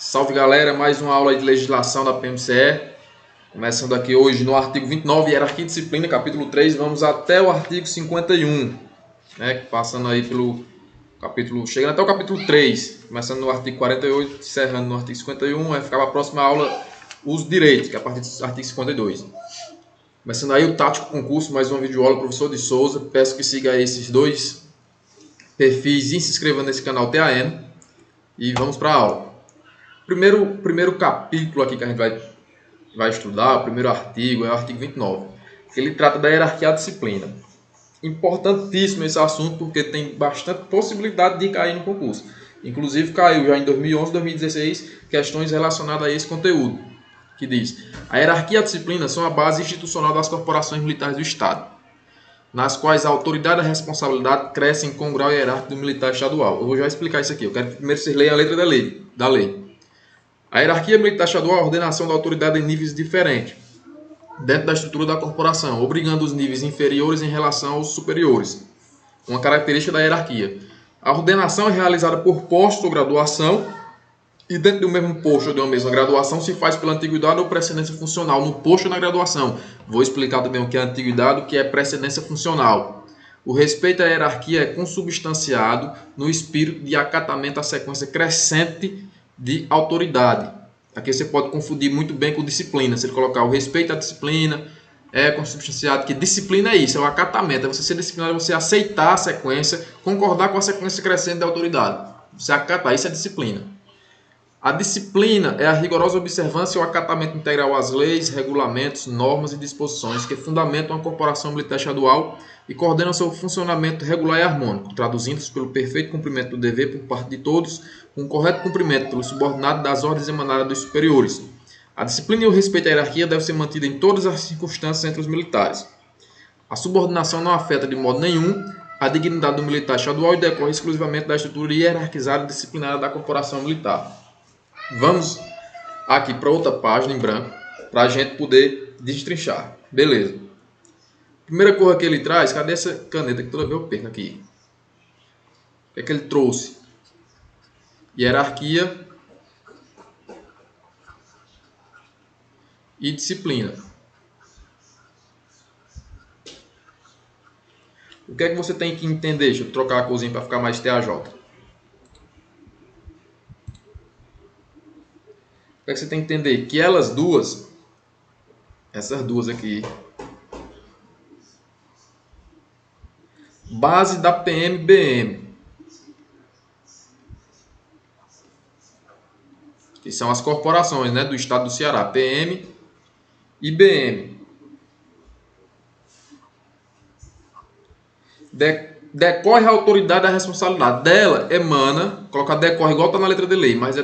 Salve galera, mais uma aula de legislação da PMCE. Começando aqui hoje no artigo 29, hierarquia e disciplina, capítulo 3, vamos até o artigo 51, né? Passando aí pelo capítulo, chegando até o capítulo 3, começando no artigo 48, encerrando no artigo 51, vai ficar a próxima aula os direitos, que é a partir do artigo 52. Começando aí o Tático Concurso, mais uma videoaula, professor de Souza. Peço que siga aí esses dois perfis e se inscreva nesse canal TAN. E vamos para a aula. Primeiro capítulo aqui que a gente vai estudar, o primeiro artigo, é o artigo 29. Ele trata da hierarquia da disciplina. Importantíssimo esse assunto porque tem bastante possibilidade de cair no concurso. Inclusive caiu já em 2011, 2016 questões relacionadas a esse conteúdo, que diz: a hierarquia e a disciplina são a base institucional das corporações militares do Estado, nas quais a autoridade e a responsabilidade crescem com o grau hierárquico do militar estadual. Eu vou já explicar isso aqui. Eu quero que primeiro vocês leiam a letra da lei. A hierarquia militar estadual é a ordenação da autoridade em níveis diferentes, dentro da estrutura da corporação, obrigando os níveis inferiores em relação aos superiores. Uma característica da hierarquia. A ordenação é realizada por posto ou graduação, e dentro do mesmo posto ou de uma mesma graduação se faz pela antiguidade ou precedência funcional no posto ou na graduação. Vou explicar também o que é antiguidade e o que é precedência funcional. O respeito à hierarquia é consubstanciado no espírito de acatamento à sequência crescente de autoridade. Aqui você pode confundir muito bem com disciplina. Se ele colocar o respeito à disciplina, é consubstanciado, que disciplina é isso, é o acatamento. É você ser disciplinado, é você aceitar a sequência, concordar com a sequência crescente da autoridade. Você acatar, isso é disciplina. A disciplina é a rigorosa observância ou acatamento integral às leis, regulamentos, normas e disposições que fundamentam a corporação militar estadual e coordenam seu funcionamento regular e harmônico, traduzindo-se pelo perfeito cumprimento do dever por parte de todos, com o correto cumprimento pelo subordinado das ordens emanadas dos superiores. A disciplina e o respeito à hierarquia devem ser mantidos em todas as circunstâncias entre os militares. A subordinação não afeta de modo nenhum a dignidade do militar estadual e decorre exclusivamente da estrutura hierarquizada e disciplinada da corporação militar. Vamos aqui para outra página em branco, para a gente poder destrinchar. Beleza. Primeira coisa que ele traz, cadê essa caneta que toda vez eu perco aqui? O que é que ele trouxe? Hierarquia e disciplina. O que é que você tem que entender? Deixa eu trocar a cozinha para ficar mais TAJ. O que é que você tem que entender? Que elas duas, essas duas aqui, base da PMBM, que são as corporações, né, do estado do Ceará, PM e BM. Decorre a autoridade e a responsabilidade dela, emana, colocar decorre igual está na letra de lei, mas é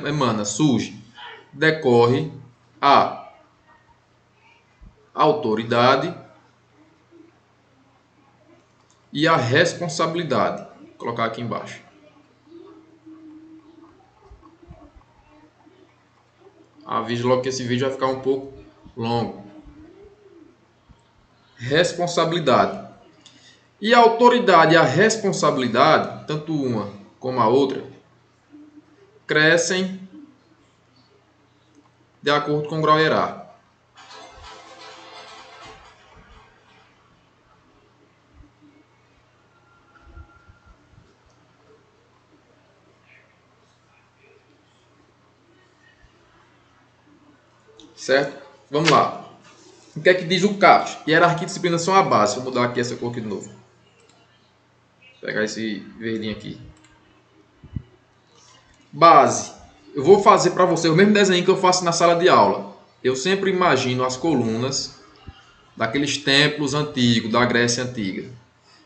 emana, surge, decorre a autoridade e a responsabilidade. Vou colocar aqui embaixo. Avise logo que esse vídeo vai ficar um pouco longo. Responsabilidade. E a autoridade e a responsabilidade, tanto uma como a outra, crescem de acordo com o grau hierárquico. Certo? Vamos lá. O que é que diz o CAPES? Hierarquia e disciplina são a base. Vou mudar aqui essa cor aqui de novo. Vou pegar esse verdinho aqui. Base. Eu vou fazer para você o mesmo desenho que eu faço na sala de aula. Eu sempre imagino as colunas daqueles templos antigos, da Grécia Antiga.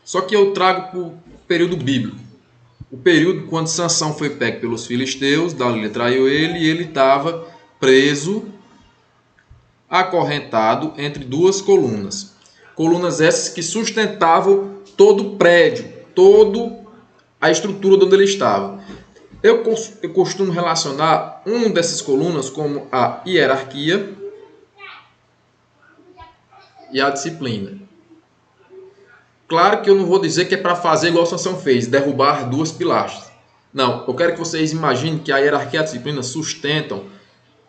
Só que eu trago para o período bíblico. O período quando Sansão foi pego pelos filisteus, Dalila traiu ele e ele estava preso, acorrentado entre duas colunas. Colunas essas que sustentavam todo o prédio, toda a estrutura onde ele estava. Eu costumo relacionar uma dessas colunas como a hierarquia e a disciplina. Claro que eu não vou dizer que é para fazer igual Sansão fez, derrubar duas pilastras. Não, eu quero que vocês imaginem que a hierarquia e a disciplina sustentam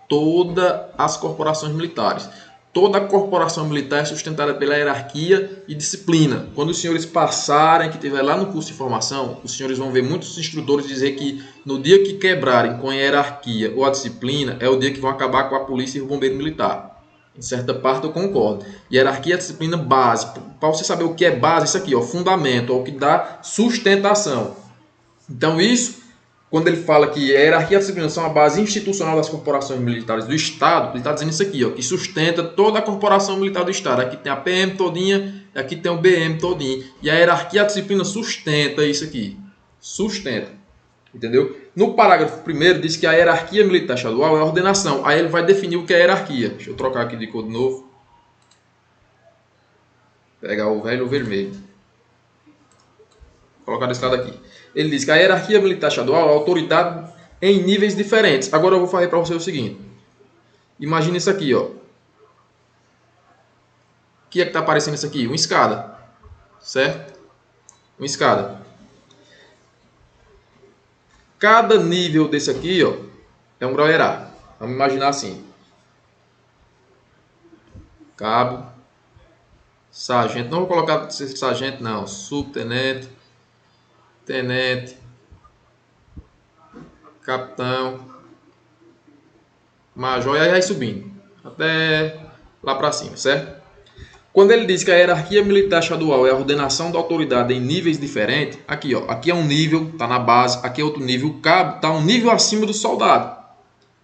todas as corporações militares. Toda a corporação militar é sustentada pela hierarquia e disciplina. Quando os senhores passarem, que estiver lá no curso de formação, os senhores vão ver muitos instrutores dizer que no dia que quebrarem com a hierarquia ou a disciplina, é o dia que vão acabar com a polícia e o bombeiro militar. Em certa parte eu concordo. Hierarquia é a disciplina base. Para você saber o que é base, isso aqui, ó, fundamento, é o que dá sustentação. Então isso, quando ele fala que a hierarquia e a disciplina são a base institucional das corporações militares do Estado, ele está dizendo isso aqui, ó, que sustenta toda a corporação militar do Estado. Aqui tem a PM todinha, aqui tem o BM todinho. E a hierarquia e a disciplina sustenta isso aqui. Sustenta. Entendeu? No parágrafo 1º diz que a hierarquia militar estadual é a ordenação. Aí ele vai definir o que é hierarquia. Deixa eu trocar aqui de cor de novo. Pegar o velho e o vermelho. Vou colocar desse lado aqui. Ele diz que a hierarquia militar estadual é a autoridade em níveis diferentes. Agora eu vou falar para você o seguinte. Imagina isso aqui, ó. O que é que está aparecendo isso aqui? Uma escada. Certo? Uma escada. Cada nível desse aqui, ó, é um grau hierárquico. Vamos imaginar assim. Cabo. Sargento. Não vou colocar sargento, não. Subtenente. Tenente. Capitão. Major. E aí vai subindo. Até lá para cima, certo? Quando ele diz que a hierarquia militar estadual é a ordenação da autoridade em níveis diferentes, aqui, ó, aqui é um nível, está na base, aqui é outro nível, o cabo está um nível acima do soldado,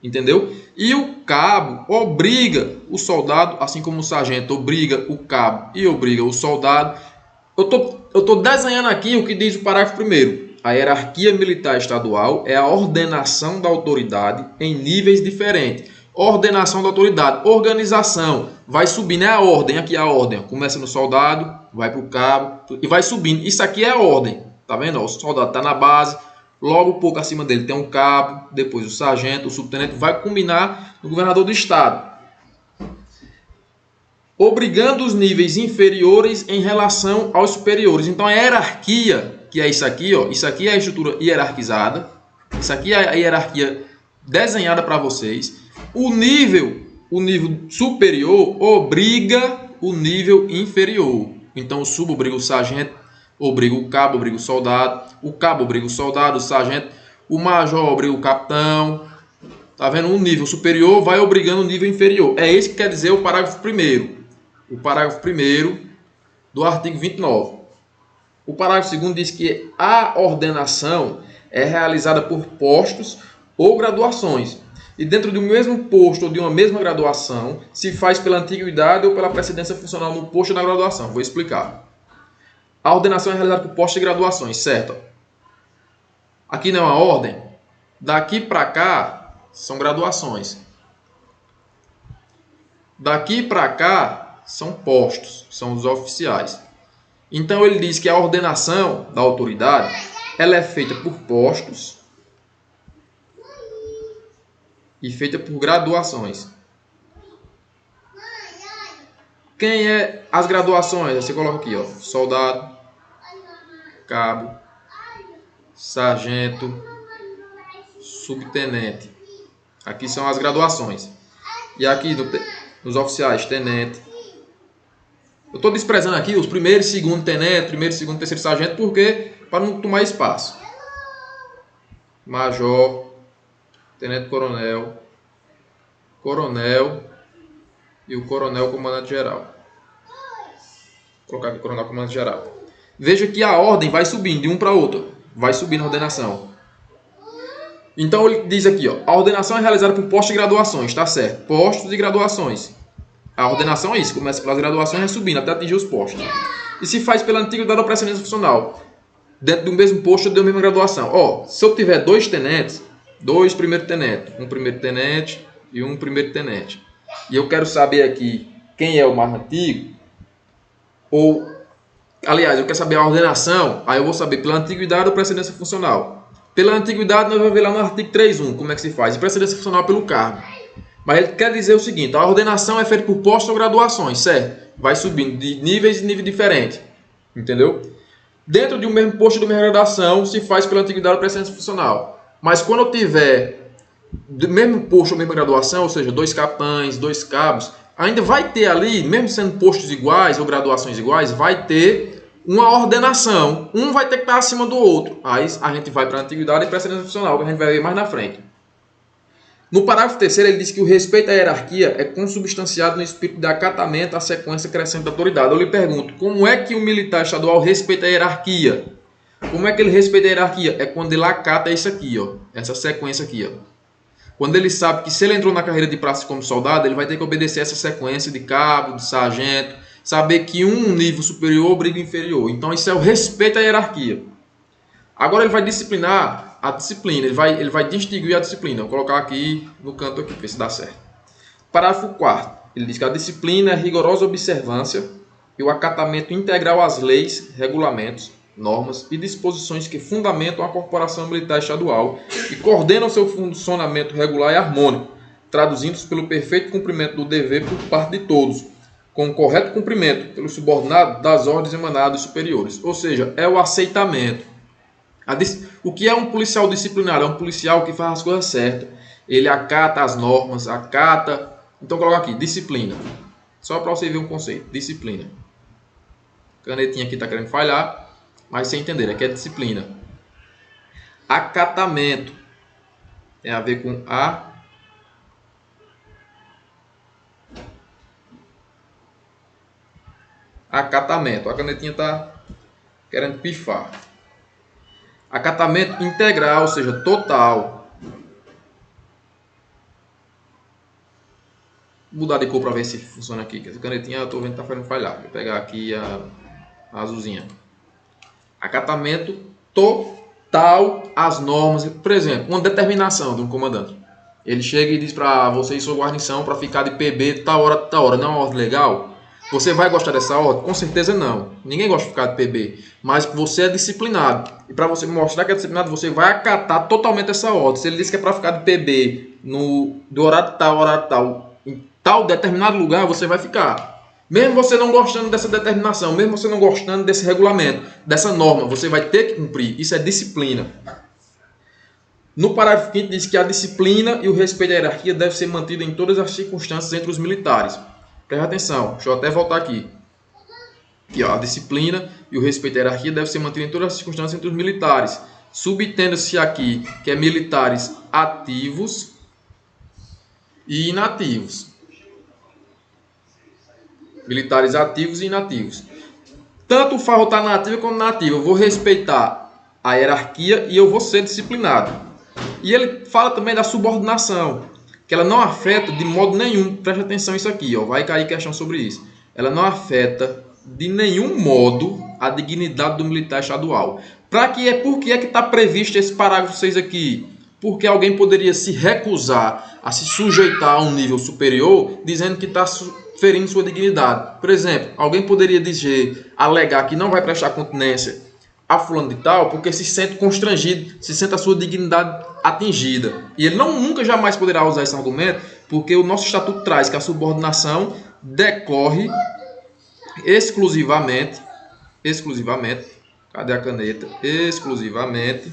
entendeu? E o cabo obriga o soldado, assim como o sargento obriga o cabo e obriga o soldado. Eu tô desenhando aqui o que diz o parágrafo 1º. A hierarquia militar estadual é a ordenação da autoridade em níveis diferentes. Ordenação da autoridade, organização, vai subindo, é a ordem, aqui é a ordem, começa no soldado, vai para o cabo e vai subindo, isso aqui é a ordem, tá vendo? O soldado está na base, logo um pouco acima dele tem um cabo, depois o sargento, o subtenente, vai combinar no governador do estado, obrigando os níveis inferiores em relação aos superiores. Então a hierarquia, que é isso aqui, ó, isso aqui é a estrutura hierarquizada, isso aqui é a hierarquia desenhada para vocês. O nível superior obriga o nível inferior. Então o sub obriga o sargento, obriga o cabo, obriga o cabo obriga o soldado, o sargento, o major obriga o capitão. Tá vendo? Um nível superior vai obrigando o nível inferior. É isso que quer dizer o parágrafo 1º. O parágrafo 1º do artigo 29. O parágrafo 2º diz que a ordenação é realizada por postos ou graduações. E dentro do mesmo posto ou de uma mesma graduação, se faz pela antiguidade ou pela precedência funcional no posto da graduação. Vou explicar. A ordenação é realizada por postos e graduações, certo? Aqui não é uma ordem. Daqui para cá são graduações. Daqui para cá são postos, são os oficiais. Então ele diz que a ordenação da autoridade ela é feita por postos e feita por graduações. Quem é as graduações? Você coloca aqui, ó, soldado, cabo, sargento, subtenente. Aqui são as graduações. E aqui nos oficiais, tenente. Eu estou desprezando aqui os primeiro e segundo tenente, primeiro, segundo, terceiro sargento, porque para não tomar espaço. Major, tenente coronel, coronel e o coronel comandante geral. Vou colocar aqui coronel comandante geral. Veja que a ordem vai subindo de um para outro. Vai subindo a ordenação. Então ele diz aqui, ó, a ordenação é realizada por postos e graduações, tá certo? Postos e graduações. A ordenação é isso, começa pelas graduações e vai subindo até atingir os postos. E se faz pela antiguidade ou precedência funcional. Dentro do mesmo posto ou da mesma graduação. Ó, se eu tiver dois tenentes, dois primeiros tenentes, um primeiro tenente e um primeiro tenente. E eu quero saber aqui quem é o mais antigo, ou, aliás, eu quero saber a ordenação, aí eu vou saber pela antiguidade ou precedência funcional. Pela antiguidade nós vamos ver lá no artigo 3.1 como é que se faz, e precedência funcional pelo cargo. Mas ele quer dizer o seguinte, a ordenação é feita por postos ou graduações, certo? Vai subindo de níveis e nível diferente, entendeu? dentro de um mesmo posto de uma graduação se faz pela antiguidade ou precedência funcional. Mas quando eu tiver do mesmo posto ou mesma graduação, ou seja, 2 capitães, 2 cabos, ainda vai ter ali, mesmo sendo postos iguais ou graduações iguais, vai ter uma ordenação. Um vai ter que estar acima do outro. Aí a gente vai para a antiguidade e precedência funcional, que a gente vai ver mais na frente. No parágrafo 3º, ele diz que o respeito à hierarquia é consubstanciado no espírito de acatamento à sequência crescente da autoridade. Eu lhe pergunto, como é que o militar estadual respeita a hierarquia? Como é que ele respeita a hierarquia? É quando ele acata isso aqui, ó, essa sequência aqui, ó. Quando ele sabe que se ele entrou na carreira de praça como soldado, ele vai ter que obedecer essa sequência de cabo, de sargento, saber que um nível superior obriga o inferior. Então isso é o respeito à hierarquia. Agora ele vai disciplinar a disciplina, ele vai distinguir a disciplina. Vou colocar aqui no canto aqui, para ver se dá certo. Parágrafo 4º. Ele diz que a disciplina é a rigorosa observância e o acatamento integral às leis, regulamentos, normas e disposições que fundamentam a corporação militar estadual e coordenam seu funcionamento regular e harmônico, traduzindo-se pelo perfeito cumprimento do dever por parte de todos, com o correto cumprimento pelo subordinado das ordens emanadas superiores. Ou seja, é o aceitamento. O que é um policial disciplinar? É um policial que faz as coisas certas. Ele acata as normas, acata... Então, coloca aqui, disciplina. Só para você ver um conceito, disciplina. Canetinha aqui está querendo falhar, mas sem entender, aqui é disciplina. Acatamento. Tem a ver com acatamento. A canetinha está querendo pifar. Acatamento integral, ou seja, total. Vou mudar de cor para ver se funciona aqui. Essa canetinha eu estou vendo que está fazendo falhar. Vou pegar aqui a azulzinha. Acatamento total às normas. Por exemplo, uma determinação de um comandante. Ele chega e diz para você e sua guarnição para ficar de PB de tal hora, de tal hora. Não é uma ordem legal? Você vai gostar dessa ordem? Com certeza não. Ninguém gosta de ficar de PB. Mas você é disciplinado. E para você mostrar que é disciplinado, você vai acatar totalmente essa ordem. Se ele diz que é para ficar de PB do horário tal, em tal determinado lugar, você vai ficar. Mesmo você não gostando dessa determinação, mesmo você não gostando desse regulamento, dessa norma, você vai ter que cumprir. Isso é disciplina. No parágrafo 5º diz que a disciplina e o respeito à hierarquia devem ser mantidos em todas as circunstâncias entre os militares. Preste atenção, deixa eu até voltar aqui. Aqui, ó, a disciplina e o respeito à hierarquia devem ser mantidos em todas as circunstâncias entre os militares. Subtendo-se aqui que é militares ativos e inativos. Militares ativos e inativos. Tanto o farro está na ativa como na ativa. Eu vou respeitar a hierarquia e eu vou ser disciplinado. E ele fala também da subordinação, que ela não afeta de modo nenhum, preste atenção nisso aqui, ó, vai cair questão sobre isso. Ela não afeta de nenhum modo a dignidade do militar estadual. Por que é que está previsto esse parágrafo 6 aqui? Porque alguém poderia se recusar a se sujeitar a um nível superior, dizendo que está ferindo sua dignidade. Por exemplo, alguém poderia alegar que não vai prestar continência a fulano de tal, porque se sente constrangido, se sente a sua dignidade atingida. E ele nunca jamais poderá usar esse argumento, porque o nosso estatuto traz que a subordinação decorre exclusivamente, cadê a caneta? Exclusivamente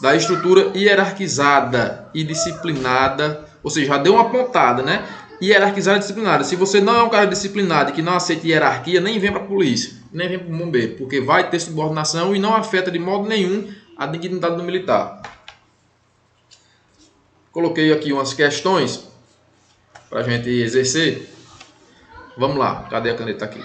da estrutura hierarquizada e disciplinada, ou seja, já deu uma pontada, né? Hierarquizada e disciplinada. Se você não é um cara disciplinado e que não aceita hierarquia, nem vem para a polícia, nem vem para o bombeiro, porque vai ter subordinação e não afeta de modo nenhum a dignidade do militar. Coloquei aqui umas questões para a gente exercer. Vamos lá, cadê a caneta aqui?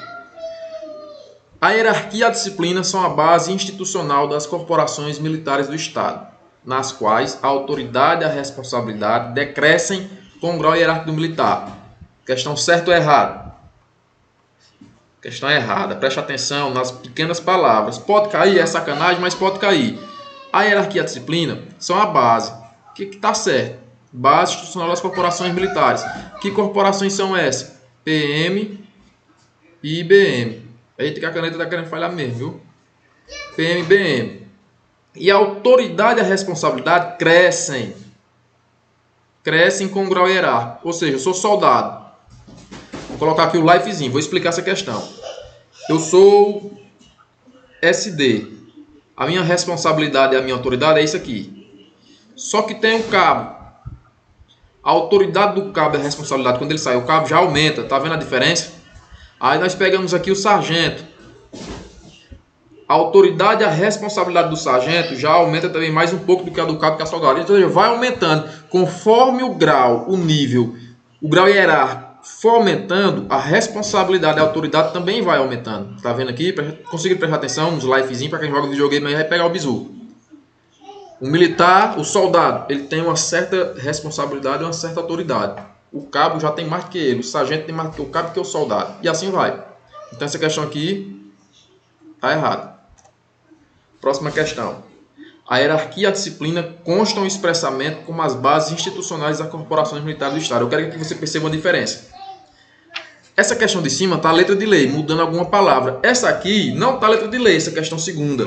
A hierarquia e a disciplina são a base institucional das corporações militares do Estado, nas quais a autoridade e a responsabilidade decrescem com o grau hierárquico do militar. Questão certa ou errada? Questão errada. Preste atenção nas pequenas palavras. Pode cair, é sacanagem, mas pode cair. A hierarquia e a disciplina são a base. O que está certo? Base institucional das corporações militares. Que corporações são essas? PM e IBM. Eita, que a caneta está querendo falhar mesmo, viu? PM e IBM. E a autoridade e a responsabilidade crescem com o grau hierárquico. Ou seja, eu sou soldado. Vou colocar aqui o lifezinho, vou explicar essa questão. Eu sou SD. A minha responsabilidade e a minha autoridade é isso aqui. Só que tem um cabo. A autoridade do cabo e a responsabilidade, quando ele sai o cabo, já aumenta. Tá vendo a diferença? Aí nós pegamos aqui o sargento. A autoridade e a responsabilidade do sargento já aumenta também mais um pouco do que a do cabo, que é a soldado. Então vai aumentando. Conforme o grau, o nível, o grau hierárquico for aumentando, a responsabilidade e a autoridade também vai aumentando. Tá vendo aqui? Conseguiram prestar atenção nos lifezinhos para quem joga videogame aí vai pegar o bizu. O militar, o soldado, ele tem uma certa responsabilidade e uma certa autoridade. O cabo já tem mais que ele, o sargento tem mais que o cabo que o soldado. E assim vai. Então essa questão aqui está errada. Próxima questão. A hierarquia e a disciplina constam expressamente como as bases institucionais das corporações militares do Estado. Eu quero que você perceba a diferença. Essa questão de cima está a letra de lei, mudando alguma palavra. Essa aqui não está a letra de lei, essa questão segunda.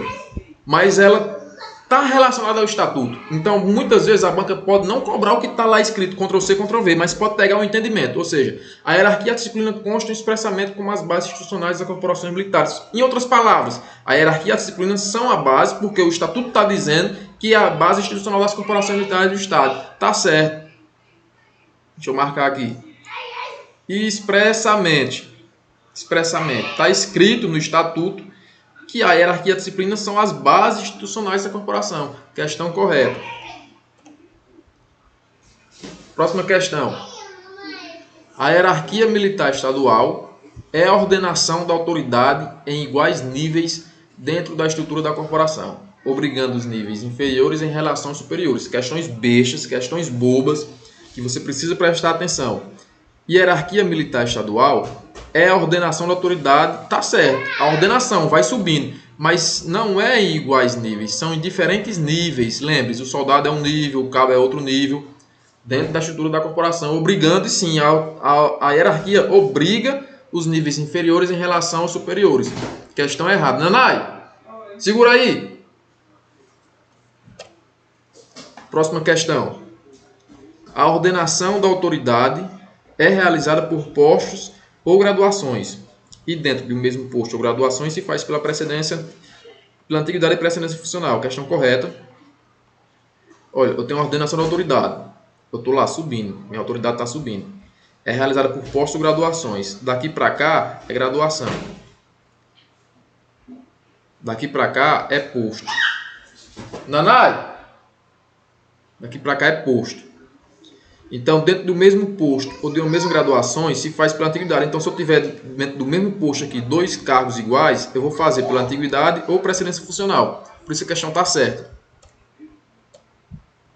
Mas ela está relacionada ao estatuto. Então, muitas vezes a banca pode não cobrar o que está lá escrito, Ctrl+C, Ctrl+V, mas pode pegar um entendimento. Ou seja, a hierarquia e a disciplina constam expressamente como as bases institucionais das corporações militares. Em outras palavras, a hierarquia e a disciplina são a base, porque o estatuto está dizendo que é a base institucional das corporações militares do Estado. Tá certo. Deixa eu marcar aqui. Expressamente. Está escrito no estatuto que a hierarquia e a disciplina são as bases institucionais da corporação. Questão correta. Próxima questão. A hierarquia militar estadual é a ordenação da autoridade em iguais níveis dentro da estrutura da corporação, obrigando os níveis inferiores em relação aos superiores. Questões bestas, questões bobas, que você precisa prestar atenção. Hierarquia militar estadual é a ordenação da autoridade, tá certo, a ordenação vai subindo, mas não é em iguais níveis, são em diferentes níveis. Lembre-se, o soldado é um nível, o cabo é outro nível, dentro da estrutura da corporação, obrigando, sim, a hierarquia obriga os níveis inferiores em relação aos superiores. Questão errada. Nanai, segura aí. Próxima questão. A ordenação da autoridade é realizada por postos ou graduações. E dentro do mesmo posto ou graduações se faz pela precedência, pela antiguidade e precedência funcional. Questão correta. Olha, eu tenho uma ordenação da autoridade. Eu estou lá subindo. Minha autoridade está subindo. É realizada por postos ou graduações. Daqui para cá é graduação. Daqui para cá é posto. Nanai! Daqui para cá é posto. Então, dentro do mesmo posto ou de uma mesma graduação, se faz pela antiguidade. Então, se eu tiver dentro do mesmo posto aqui dois cargos iguais, eu vou fazer pela antiguidade ou precedência funcional. Por isso a questão está certa.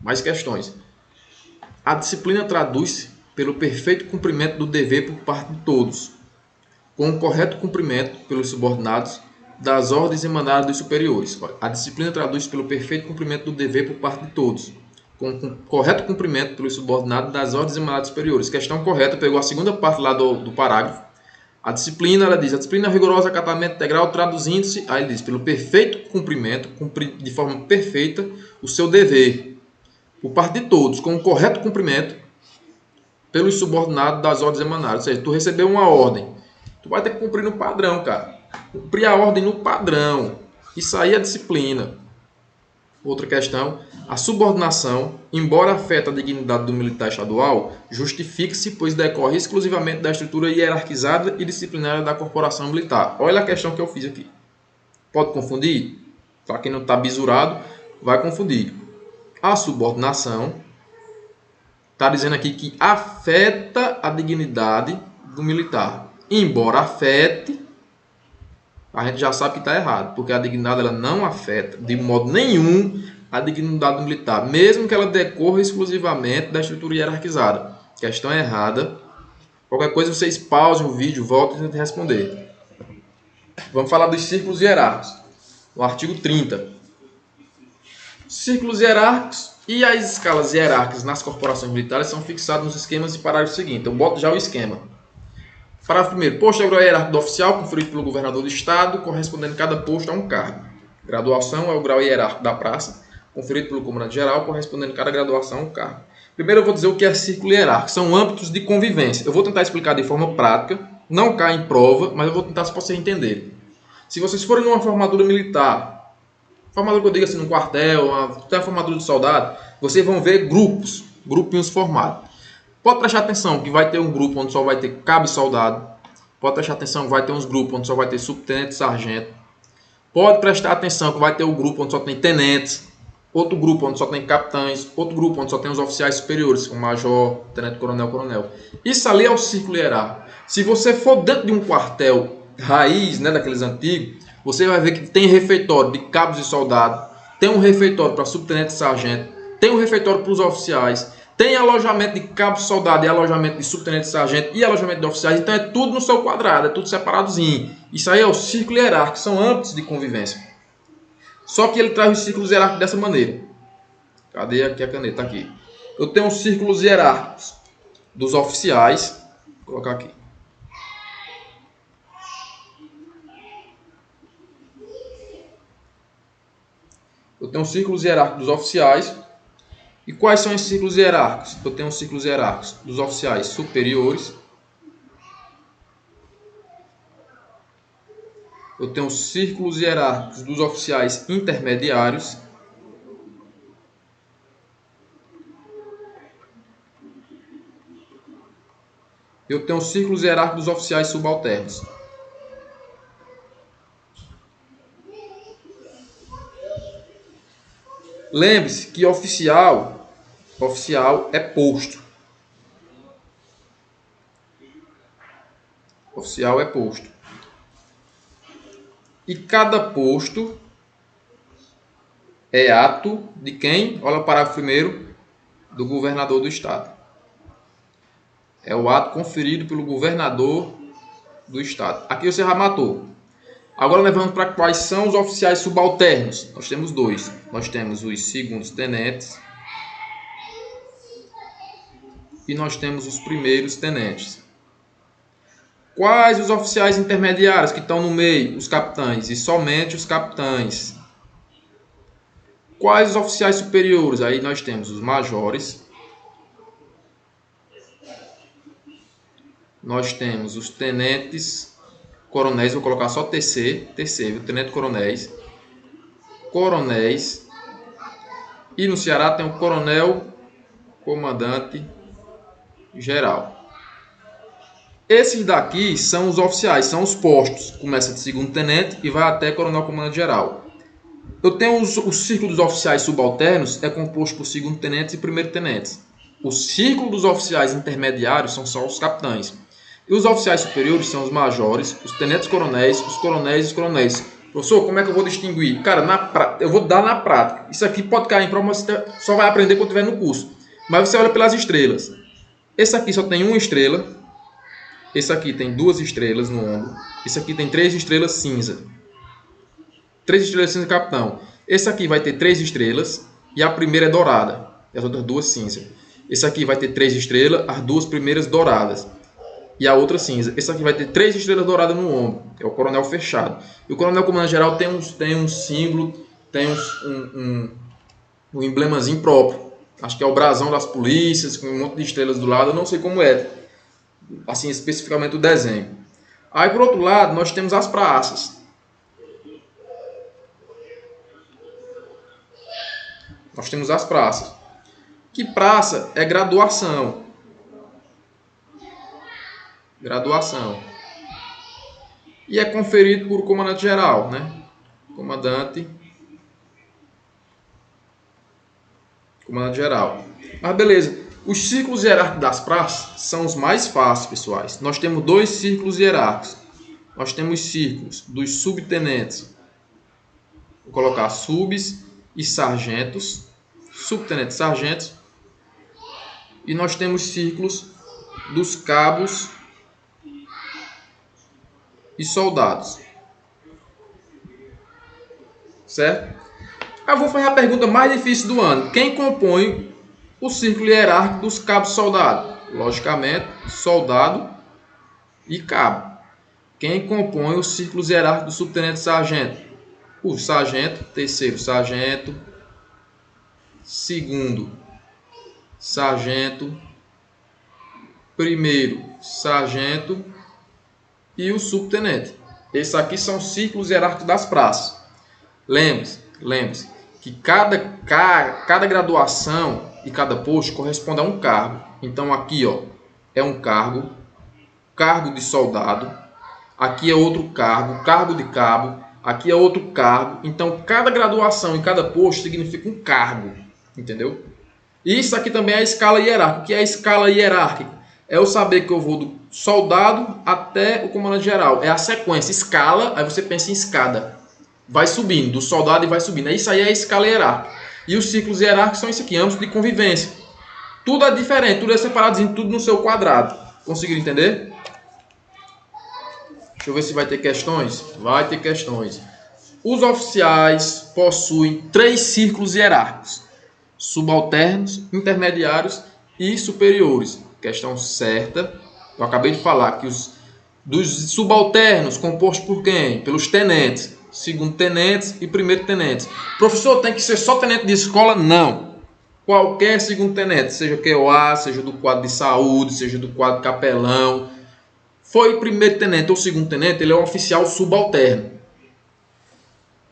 Mais questões. A disciplina traduz-se pelo perfeito cumprimento do dever por parte de todos, com o correto cumprimento pelos subordinados das ordens emanadas dos superiores. A disciplina traduz-se pelo perfeito cumprimento do dever por parte de todos, com correto cumprimento pelos subordinados das ordens emanadas superiores. Questão correta, pegou a segunda parte lá do parágrafo. A disciplina, ela diz, a disciplina é rigorosa, acatamento integral, traduzindo-se, aí ele diz, pelo perfeito cumprimento, cumprir de forma perfeita o seu dever, por parte de todos, com o correto cumprimento pelos subordinados das ordens emanadas. Ou seja, tu recebeu uma ordem, tu vai ter que cumprir no padrão, cara. Cumprir a ordem no padrão. Isso aí é disciplina. Outra questão, a subordinação, embora afete a dignidade do militar estadual, justifica-se, pois decorre exclusivamente da estrutura hierarquizada e disciplinária da corporação militar. Olha a questão que eu fiz aqui. Pode confundir? Para quem não está bisurado, vai confundir. A subordinação está dizendo aqui que afeta a dignidade do militar. Embora afete, a gente já sabe que está errado, porque a dignidade ela não afeta de modo nenhum a dignidade do militar, mesmo que ela decorra exclusivamente da estrutura hierarquizada. Questão errada. Qualquer coisa vocês pausem o vídeo, voltem e tentem responder. Vamos falar dos círculos hierárquicos. No artigo 30. Círculos hierárquicos e as escalas hierárquicas nas corporações militares são fixados nos esquemas e parágrafo seguinte. Eu boto já o esquema. Parágrafo 1º. Posto é o grau hierárquico do oficial, conferido pelo governador do Estado, correspondendo cada posto a um cargo. Graduação é o grau hierárquico da praça, conferido pelo comandante-geral, correspondendo cada graduação a um cargo. Primeiro eu vou dizer o que é círculo hierárquico. São âmbitos de convivência. Eu vou tentar explicar de forma prática, não cai em prova, mas eu vou tentar para vocês entenderem. Se vocês forem numa formatura militar, formatura que eu digo assim, num quartel, até a formatura de soldado, vocês vão ver grupinhos formados. Pode prestar atenção que vai ter um grupo onde só vai ter cabo e soldado. Pode prestar atenção que vai ter uns grupos onde só vai ter subtenente e sargento. Pode prestar atenção que vai ter um grupo onde só tem tenentes. Outro grupo onde só tem capitães. Outro grupo onde só tem os oficiais superiores, como major, tenente coronel, coronel. Isso ali é o círculo hierárquico. Se você for dentro de um quartel raiz, né, daqueles antigos, você vai ver que tem refeitório de cabos e soldados. Tem um refeitório para subtenente e sargento. Tem um refeitório para os oficiais. Tem alojamento de cabo soldado e alojamento de subtenente e sargento e alojamento de oficiais. Então é tudo no seu quadrado, é tudo separadozinho. Isso aí é o círculo hierárquico, são âmbitos de convivência. Só que ele traz os círculos hierárquicos dessa maneira. Cadê aqui a caneta? Aqui. Eu tenho os círculos hierárquicos dos oficiais. Vou colocar aqui. Eu tenho os círculos hierárquicos dos oficiais. E quais são os círculos hierárquicos? Eu tenho os círculos hierárquicos dos oficiais superiores. Eu tenho os círculos hierárquicos dos oficiais intermediários. Eu tenho os círculos hierárquicos dos oficiais subalternos. Lembre-se que oficial é posto. Oficial é posto. E cada posto é ato de quem? Olha o parágrafo primeiro, do governador do estado. É o ato conferido pelo governador do estado. Aqui você já matou. Agora nós vamos para quais são os oficiais subalternos. Nós temos dois. Nós temos os segundos tenentes e nós temos os primeiros tenentes. Quais os oficiais intermediários que estão no meio? Os capitães e somente os capitães. Quais os oficiais superiores? Aí nós temos os majores. Nós temos os tenentes coronéis, vou colocar só TC, viu? Tenente coronéis. Coronéis. E no Ceará tem o coronel comandante geral. Esses daqui são os oficiais, são os postos. Começa de segundo tenente e vai até coronel comandante geral. Eu tenho o círculo dos oficiais subalternos, é composto por segundo tenentes e primeiro tenentes. O círculo dos oficiais intermediários são só os capitães. E os oficiais superiores são os majores, os tenentes coronéis, os coronéis e os coronéis. Professor, como é que eu vou distinguir? Cara, eu vou dar na prática. Isso aqui pode cair em prova, mas você só vai aprender quando estiver no curso. Mas você olha pelas estrelas. Esse aqui só tem uma estrela. Esse aqui tem 2 estrelas no ombro. Esse aqui tem 3 estrelas cinza. 3 estrelas cinza capitão. Esse aqui vai ter 3 estrelas e a primeira é dourada. E as outras 2 cinza. Esse aqui vai ter 3 estrelas, as 2 primeiras douradas. E a outra cinza. Esse aqui vai ter 3 estrelas douradas no ombro. É o coronel fechado. E o coronel comandante geral tem um símbolo, tem um emblemazinho próprio. Acho que é o brasão das polícias, com um monte de estrelas do lado. Eu não sei como é, assim, especificamente o desenho. Aí, por outro lado, nós temos as praças. Nós temos as praças. Que praça é graduação. Graduação. E é conferido por comandante geral, né? Comandante geral. Mas beleza. Os círculos hierárquicos das praças são os mais fáceis, pessoais. Nós temos 2 círculos hierárquicos. Nós temos círculos dos subtenentes. Vou colocar subs e sargentos. Subtenentes e sargentos. E nós temos círculos dos cabos e soldados. Certo? Eu vou fazer a pergunta mais difícil do ano. Quem compõe o círculo hierárquico dos cabos soldados? Logicamente, soldado e cabo. Quem compõe os círculos hierárquicos do subtenente e sargento? O sargento, terceiro sargento, segundo sargento, primeiro sargento e o subtenente. Esses aqui são círculos hierárquicos das praças. Lembre-se que cada graduação e cada posto corresponde a um cargo. Então aqui, ó, é um cargo de soldado. Aqui é outro cargo de cabo. Aqui é outro cargo. Então cada graduação e cada posto significa um cargo, entendeu? Isso aqui também é a escala hierárquica. O que é a escala hierárquica? É eu saber que eu vou do soldado até o comandante geral. É a sequência, escala, aí você pensa em escada. Vai subindo, do soldado e vai subindo. Isso aí é a escala hierárquica. E os ciclos hierárquicos são isso aqui, ambos de convivência. Tudo é diferente, tudo é separadinho, tudo no seu quadrado. Conseguiram entender? Deixa eu ver se vai ter questões. Vai ter questões. Os oficiais possuem 3 círculos hierárquicos: subalternos, intermediários e superiores. Questão certa. Eu acabei de falar que dos subalternos, composto por quem? Pelos tenentes, segundo tenentes e primeiro tenentes. Professor, tem que ser só tenente de escola? Não. Qualquer segundo tenente, seja QOA, seja do quadro de saúde, seja do quadro capelão, foi primeiro tenente ou segundo tenente, ele é um oficial subalterno.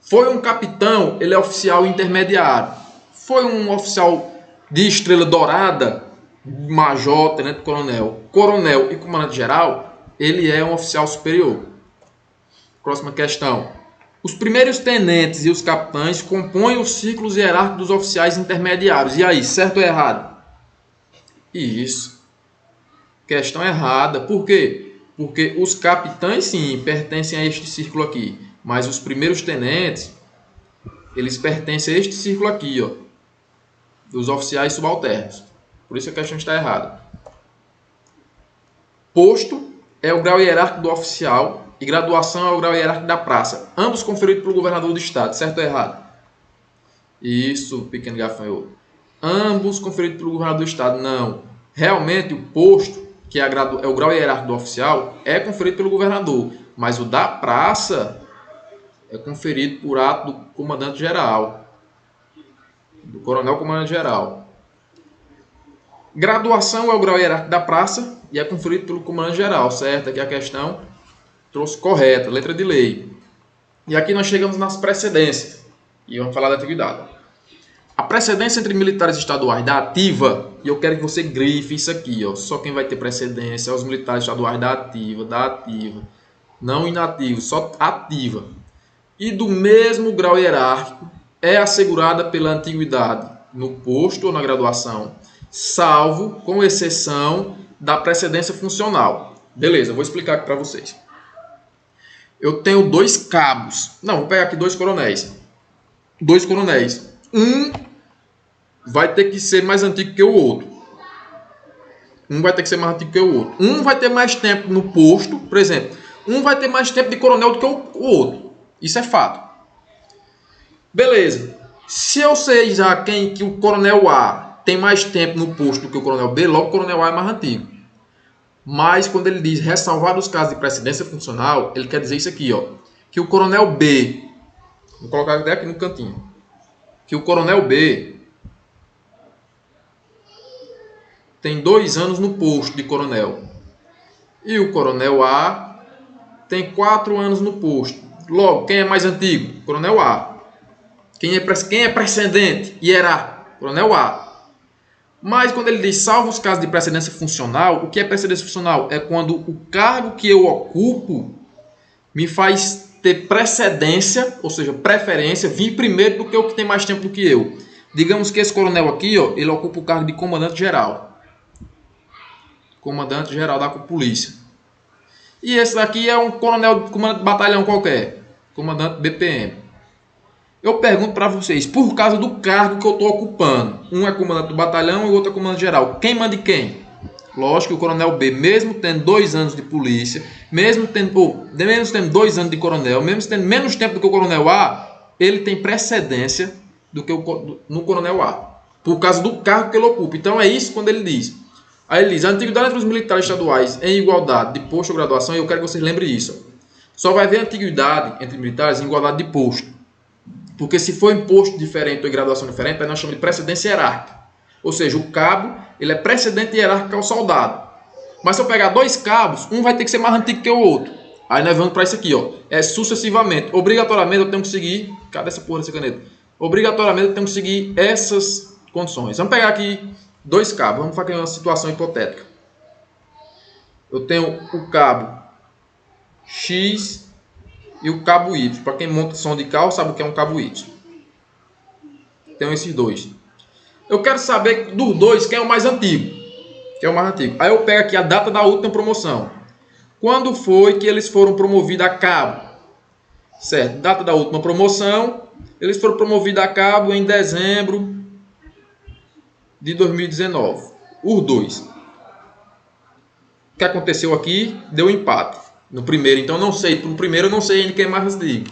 Foi um capitão, ele é oficial intermediário. Foi um oficial de estrela dourada, major, tenente coronel, coronel e comandante geral, ele é um oficial superior. Próxima questão. Os primeiros tenentes e os capitães compõem os círculos hierárquicos dos oficiais intermediários. E aí, certo ou errado? Isso. Questão errada. Por quê? Porque os capitães, sim, pertencem a este círculo aqui. Mas os primeiros tenentes, eles pertencem a este círculo aqui, ó, dos oficiais subalternos. Por isso a questão está errada. Posto é o grau hierárquico do oficial e graduação é o grau hierárquico da praça. Ambos conferidos pelo governador do estado. Certo ou errado? Isso, pequeno gafanhoto. Ambos conferidos pelo governador do estado. Não. Realmente o posto, que é o grau hierárquico do oficial, é conferido pelo governador. Mas o da praça é conferido por ato do comandante geral. Do coronel comandante geral. Graduação é o grau hierárquico da praça e é conferido pelo comandante geral, certo? Aqui a questão trouxe correta, letra de lei. E aqui nós chegamos nas precedências e vamos falar da atividade. A precedência entre militares estaduais da ativa, e eu quero que você grife isso aqui, ó, só quem vai ter precedência é os militares estaduais da ativa, não inativo, só ativa. E do mesmo grau hierárquico é assegurada pela antiguidade no posto ou na graduação, salvo com exceção da precedência funcional. Beleza, vou explicar aqui para vocês. Eu tenho 2 cabos. Não, vou pegar aqui 2 coronéis. 2 coronéis. Um vai ter que ser mais antigo que o outro. Um vai ter que ser mais antigo que o outro. Um vai ter mais tempo no posto, por exemplo. Um vai ter mais tempo de coronel do que o outro. Isso é fato. Beleza. Se eu sei já que o coronel A tem mais tempo no posto do que o coronel B, logo o coronel A é mais antigo. Mas quando ele diz ressalvar os casos de precedência funcional, ele quer dizer isso aqui, ó, que o coronel B, vou colocar até aqui no cantinho, que o coronel B tem 2 anos no posto de coronel e o coronel A tem 4 anos no posto. Logo, quem é mais antigo? Coronel A. Quem é precedente? Hierárquico? Coronel A. Mas quando ele diz salvo os casos de precedência funcional, o que é precedência funcional? É quando o cargo que eu ocupo me faz ter precedência, ou seja, preferência, vir primeiro do que o que tem mais tempo do que eu. Digamos que esse coronel aqui, ó, ele ocupa o cargo de comandante geral. Comandante geral da polícia. E esse daqui é um coronel de comandante de batalhão qualquer. Comandante BPM. Eu pergunto para vocês, por causa do cargo que eu estou ocupando, um é comandante do batalhão e o outro é comandante geral, quem manda de quem? Lógico que o coronel B, mesmo tendo 2 anos de polícia, mesmo tendo 2 anos de coronel, mesmo tendo menos tempo do que o coronel A, ele tem precedência do que no coronel A, por causa do cargo que ele ocupa. Então é isso quando ele diz. Aí ele diz, a antiguidade entre os militares estaduais em igualdade de posto ou graduação, e eu quero que vocês lembrem isso. Só vai haver antiguidade entre militares em igualdade de posto. Porque se for em posto diferente ou em graduação diferente, aí nós chamamos de precedência hierárquica. Ou seja, o cabo ele é precedente hierárquico ao soldado. Mas se eu pegar 2 cabos, um vai ter que ser mais antigo que o outro. Aí nós vamos para isso aqui, ó. É sucessivamente. Obrigatoriamente eu tenho que seguir... Cadê essa porra dessa caneta? Obrigatoriamente eu tenho que seguir essas condições. Vamos pegar aqui 2 cabos. Vamos fazer uma situação hipotética. Eu tenho o cabo X e o cabo Y. Para quem monta som de carro sabe o que é um cabo Y. Tenho esses 2. Eu quero saber dos 2 quem é o mais antigo. Aí eu pego aqui a data da última promoção. Quando foi que eles foram promovidos a cabo? Certo, data da última promoção. Eles foram promovidos a cabo em dezembro de 2019. Os 2. O que aconteceu aqui? Deu empate no primeiro. Então não sei, no primeiro eu não sei ainda quem é mais antigo.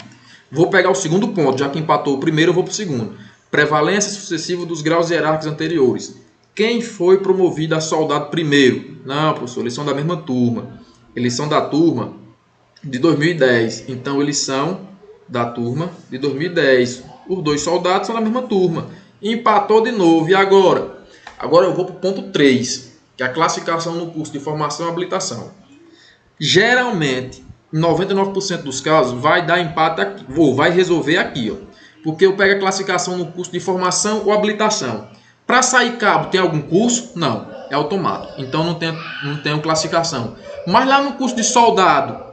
Vou pegar o segundo ponto, já que empatou o primeiro, eu vou para o segundo. Prevalência sucessiva dos graus hierárquicos anteriores. Quem foi promovido a soldado primeiro? Não, professor, eles são da mesma turma. Eles são da turma de 2010. Então, eles são da turma de 2010. Os 2 soldados são da mesma turma. Empatou de novo. E agora? Agora eu vou para o ponto 3, que é a classificação no curso de formação e habilitação. Geralmente, em 99% dos casos, vai dar empate aqui. Vai resolver aqui, ó. Porque eu pego a classificação no curso de formação ou habilitação. Para sair cabo, tem algum curso? Não, é automático. Então não tem classificação. Mas lá no curso de soldado,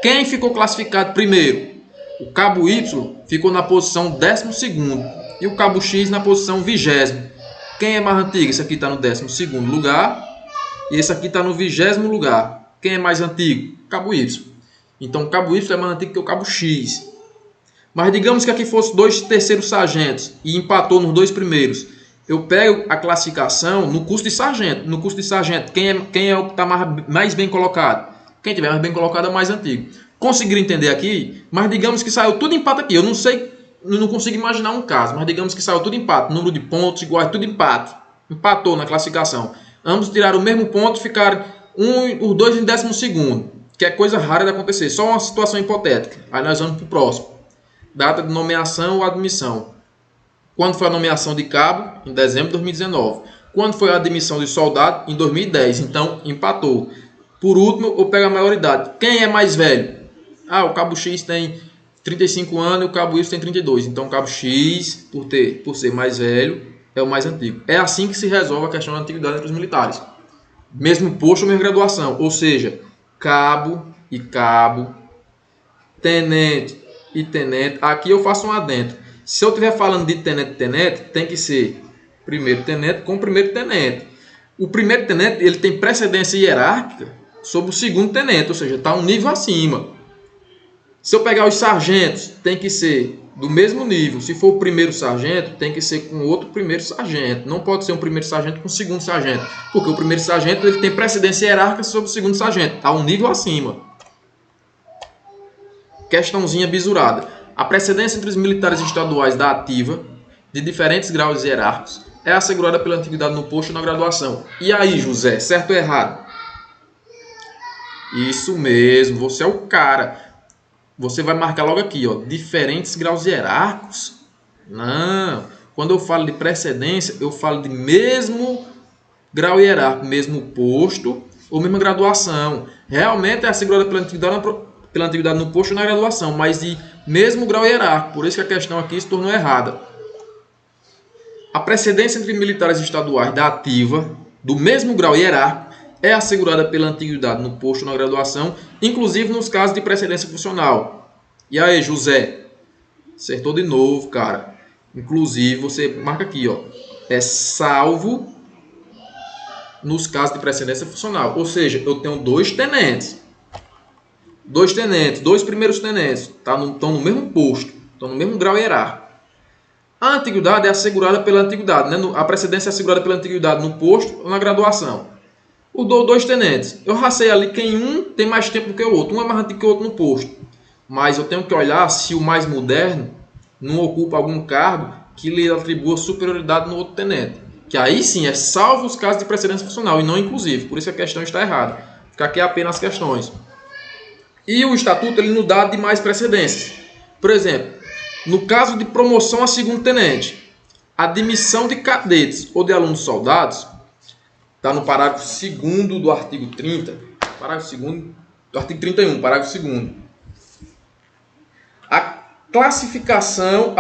quem ficou classificado primeiro? O cabo Y ficou na posição 12º e o cabo X na posição 20º. Quem é mais antigo? Esse aqui está no 12º lugar e esse aqui está no 20º lugar. Quem é mais antigo? Cabo Y. Então o cabo Y é mais antigo que o cabo X. Mas digamos que aqui fosse 2 terceiros sargentos e empatou nos 2 primeiros. Eu pego a classificação no curso de sargento. No curso de sargento, quem é o que está mais bem colocado? Quem tiver mais bem colocado é o mais antigo. Conseguiram entender aqui? Mas digamos que saiu tudo empate aqui. Eu não sei, não consigo imaginar um caso, mas digamos que saiu tudo empate. Número de pontos iguais, tudo empate. Empatou na classificação. Ambos tiraram o mesmo ponto, ficaram os 2 em 12º, que é coisa rara de acontecer. Só uma situação hipotética. Aí nós vamos para o próximo. Data de nomeação ou admissão. Quando foi a nomeação de cabo? Em dezembro de 2019. Quando foi a admissão de soldado? Em 2010. Então, empatou. Por último, eu pego a maioridade. Quem é mais velho? Ah, o cabo X tem 35 anos e o cabo Y tem 32. Então, o cabo X, por ser mais velho, é o mais antigo. É assim que se resolve a questão da antiguidade entre os militares. Mesmo posto ou mesma graduação. Ou seja, cabo e cabo, tenente e tenente. Aqui eu faço um adendo. Se eu estiver falando de tenente, tem que ser primeiro tenente com primeiro tenente. O primeiro tenente ele tem precedência hierárquica sobre o segundo tenente, ou seja, está um nível acima. Se eu pegar os sargentos, tem que ser do mesmo nível. Se for o primeiro sargento, tem que ser com outro primeiro sargento. Não pode ser um primeiro sargento com o segundo sargento, porque o primeiro sargento ele tem precedência hierárquica sobre o segundo sargento, está um nível acima. Questãozinha bisurada. A precedência entre os militares estaduais da ativa, de diferentes graus hierárquicos, é assegurada pela antiguidade no posto e na graduação. E aí, José, certo ou errado? Isso mesmo, você é o cara. Você vai marcar logo aqui, ó, diferentes graus hierárquicos. Não, quando eu falo de precedência, eu falo de mesmo grau hierárquico, mesmo posto ou mesma graduação. Realmente é assegurada pela antiguidade no posto e na graduação, mas de mesmo grau hierárquico. Por isso que a questão aqui se tornou errada. A precedência entre militares estaduais da ativa, do mesmo grau hierárquico, é assegurada pela antiguidade no posto ou na graduação, inclusive nos casos de precedência funcional. E aí, José? Acertou de novo, cara. Inclusive, você marca aqui, ó. É salvo nos casos de precedência funcional. Ou seja, eu tenho 2 tenentes. 2 tenentes, 2 primeiros tenentes, estão no mesmo posto, estão no mesmo grau hierárquico. A antiguidade é assegurada pela antiguidade, né? A precedência é assegurada pela antiguidade no posto ou na graduação. Os 2 tenentes, eu racei ali quem um tem mais tempo do que o outro, um é mais antigo que o outro no posto. Mas eu tenho que olhar se o mais moderno não ocupa algum cargo que lhe atribua superioridade no outro tenente. Que aí sim é salvo os casos de precedência funcional e não inclusive, por isso a questão está errada. Fica aqui apenas as questões. E o estatuto ele não dá demais precedências. Por exemplo, no caso de promoção a segundo tenente, admissão de cadetes ou de alunos soldados, está no parágrafo 2º do artigo 30. Parágrafo 2º do artigo 31, parágrafo 2º. A classificação,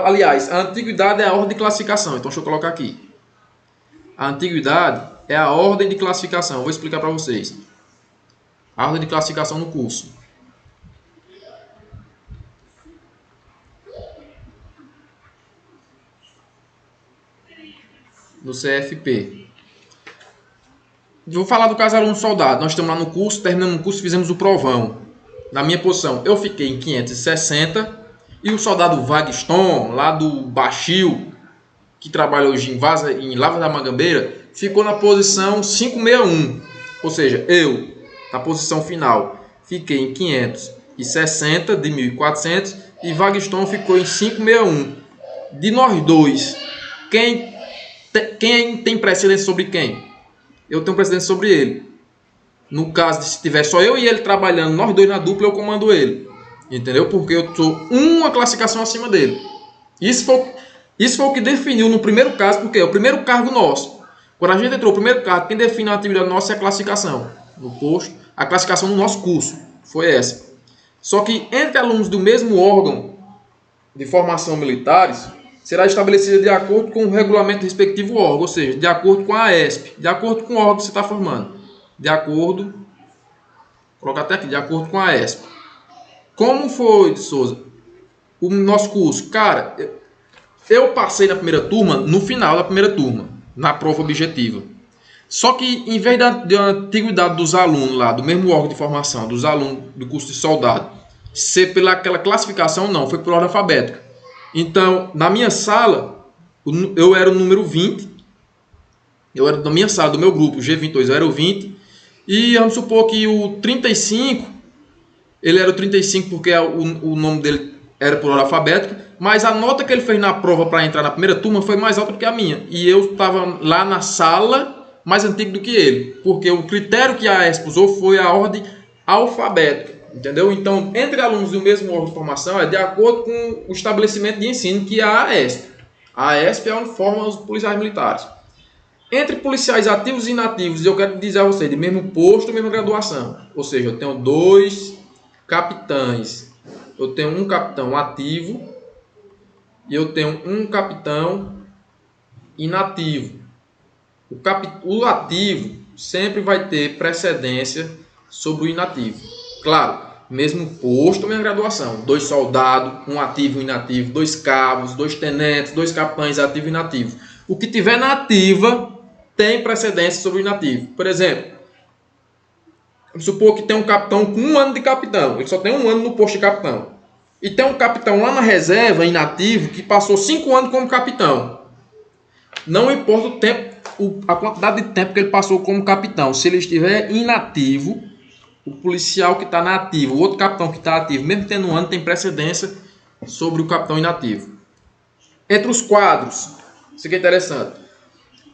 aliás, a antiguidade é a ordem de classificação. Então, deixa eu colocar aqui. A antiguidade é a ordem de classificação. Eu vou explicar para vocês. A ordem de classificação no curso. Do CFP. Vou falar do caso aluno soldado. Nós estamos lá no curso, terminamos o curso, fizemos o provão. Na minha posição, eu fiquei em 560 e o soldado Wagston, lá do Baixio, que trabalha hoje em Lavras da Mangambeira, ficou na posição 561. Ou seja, eu, na posição final, fiquei em 560 de 1.400 e Wagston ficou em 561. De nós dois, quem tem precedência sobre quem? Eu tenho precedência sobre ele. No caso de se tiver só eu e ele trabalhando, nós dois na dupla, eu comando ele. Entendeu? Porque eu sou uma classificação acima dele. Isso foi o que definiu no primeiro caso, porque é o primeiro cargo nosso. Quando a gente entrou no primeiro cargo, quem define a atividade nossa é a classificação. No posto, a classificação do nosso curso foi essa. Só que entre alunos do mesmo órgão de formação militares, será estabelecida de acordo com o regulamento do respectivo órgão, ou seja, de acordo com a AESP, de acordo com o órgão que você está formando. De acordo, vou colocar até aqui, de acordo com a AESP. Como foi, Souza, o nosso curso? Cara, eu passei na primeira turma, no final da primeira turma, na prova objetiva. Só que, em vez da antiguidade dos alunos lá, do mesmo órgão de formação, dos alunos do curso de soldado, ser pela aquela classificação, não, foi por ordem alfabética. Então, na minha sala, eu era o número 20. Eu era da minha sala, do meu grupo, G22, eu era o 20. E vamos supor que o 35, ele era o 35 porque o nome dele era por ordem alfabética, mas a nota que ele fez na prova para entrar na primeira turma foi mais alta do que a minha. E eu estava lá na sala mais antigo do que ele, porque o critério que a AESP usou foi a ordem alfabética. Entendeu? Então, entre alunos do mesmo órgão de formação, é de acordo com o estabelecimento de ensino, que é a AESP. A AESP é onde formam os policiais militares. Entre policiais ativos e inativos, eu quero dizer a vocês, de mesmo posto, mesma graduação. Ou seja, eu tenho 2 capitães. Eu tenho um capitão ativo e eu tenho um capitão inativo. O ativo sempre vai ter precedência sobre o inativo. Claro, mesmo posto, mesma graduação. 2 soldados, um ativo e um inativo, 2 cabos, 2 tenentes, 2 capitães ativo e inativo. O que tiver na ativa tem precedência sobre o inativo. Por exemplo, vamos supor que tem um capitão com 1 ano de capitão. Ele só tem 1 ano no posto de capitão. E tem um capitão lá na reserva, inativo, que passou 5 anos como capitão. Não importa o tempo, a quantidade de tempo que ele passou como capitão. Se ele estiver inativo, o policial que está na ativa, o outro capitão que está ativo, mesmo tendo 1 ano, tem precedência sobre o capitão inativo. Entre os quadros, isso aqui é interessante.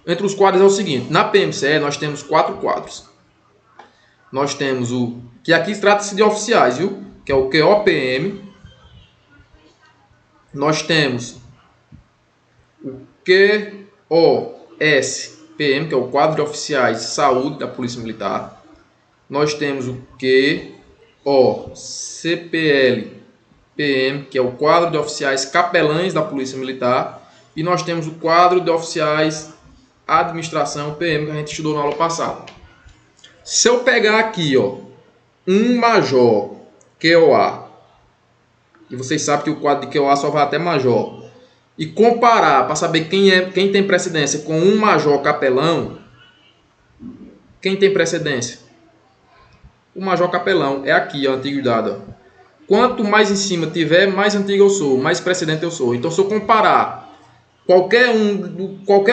Entre os quadros é o seguinte: na PMCE nós temos 4 quadros. Nós temos o que aqui trata-se de oficiais, viu? Que é o QOPM. Nós temos o QOSPM, que é o quadro de oficiais de saúde da Polícia Militar. Nós temos o QOCPL-PM, que é o quadro de oficiais capelães da Polícia Militar. E nós temos o quadro de oficiais administração PM, que a gente estudou na aula passada. Se eu pegar aqui, ó, um major QOA, e vocês sabem que o quadro de QOA só vai até major, e comparar para saber quem tem precedência com um major capelão, quem tem precedência? O major capelão é aqui, a antiguidade. Ó. Quanto mais em cima tiver, mais antigo eu sou, mais precedente eu sou. Então, se eu comparar qualquer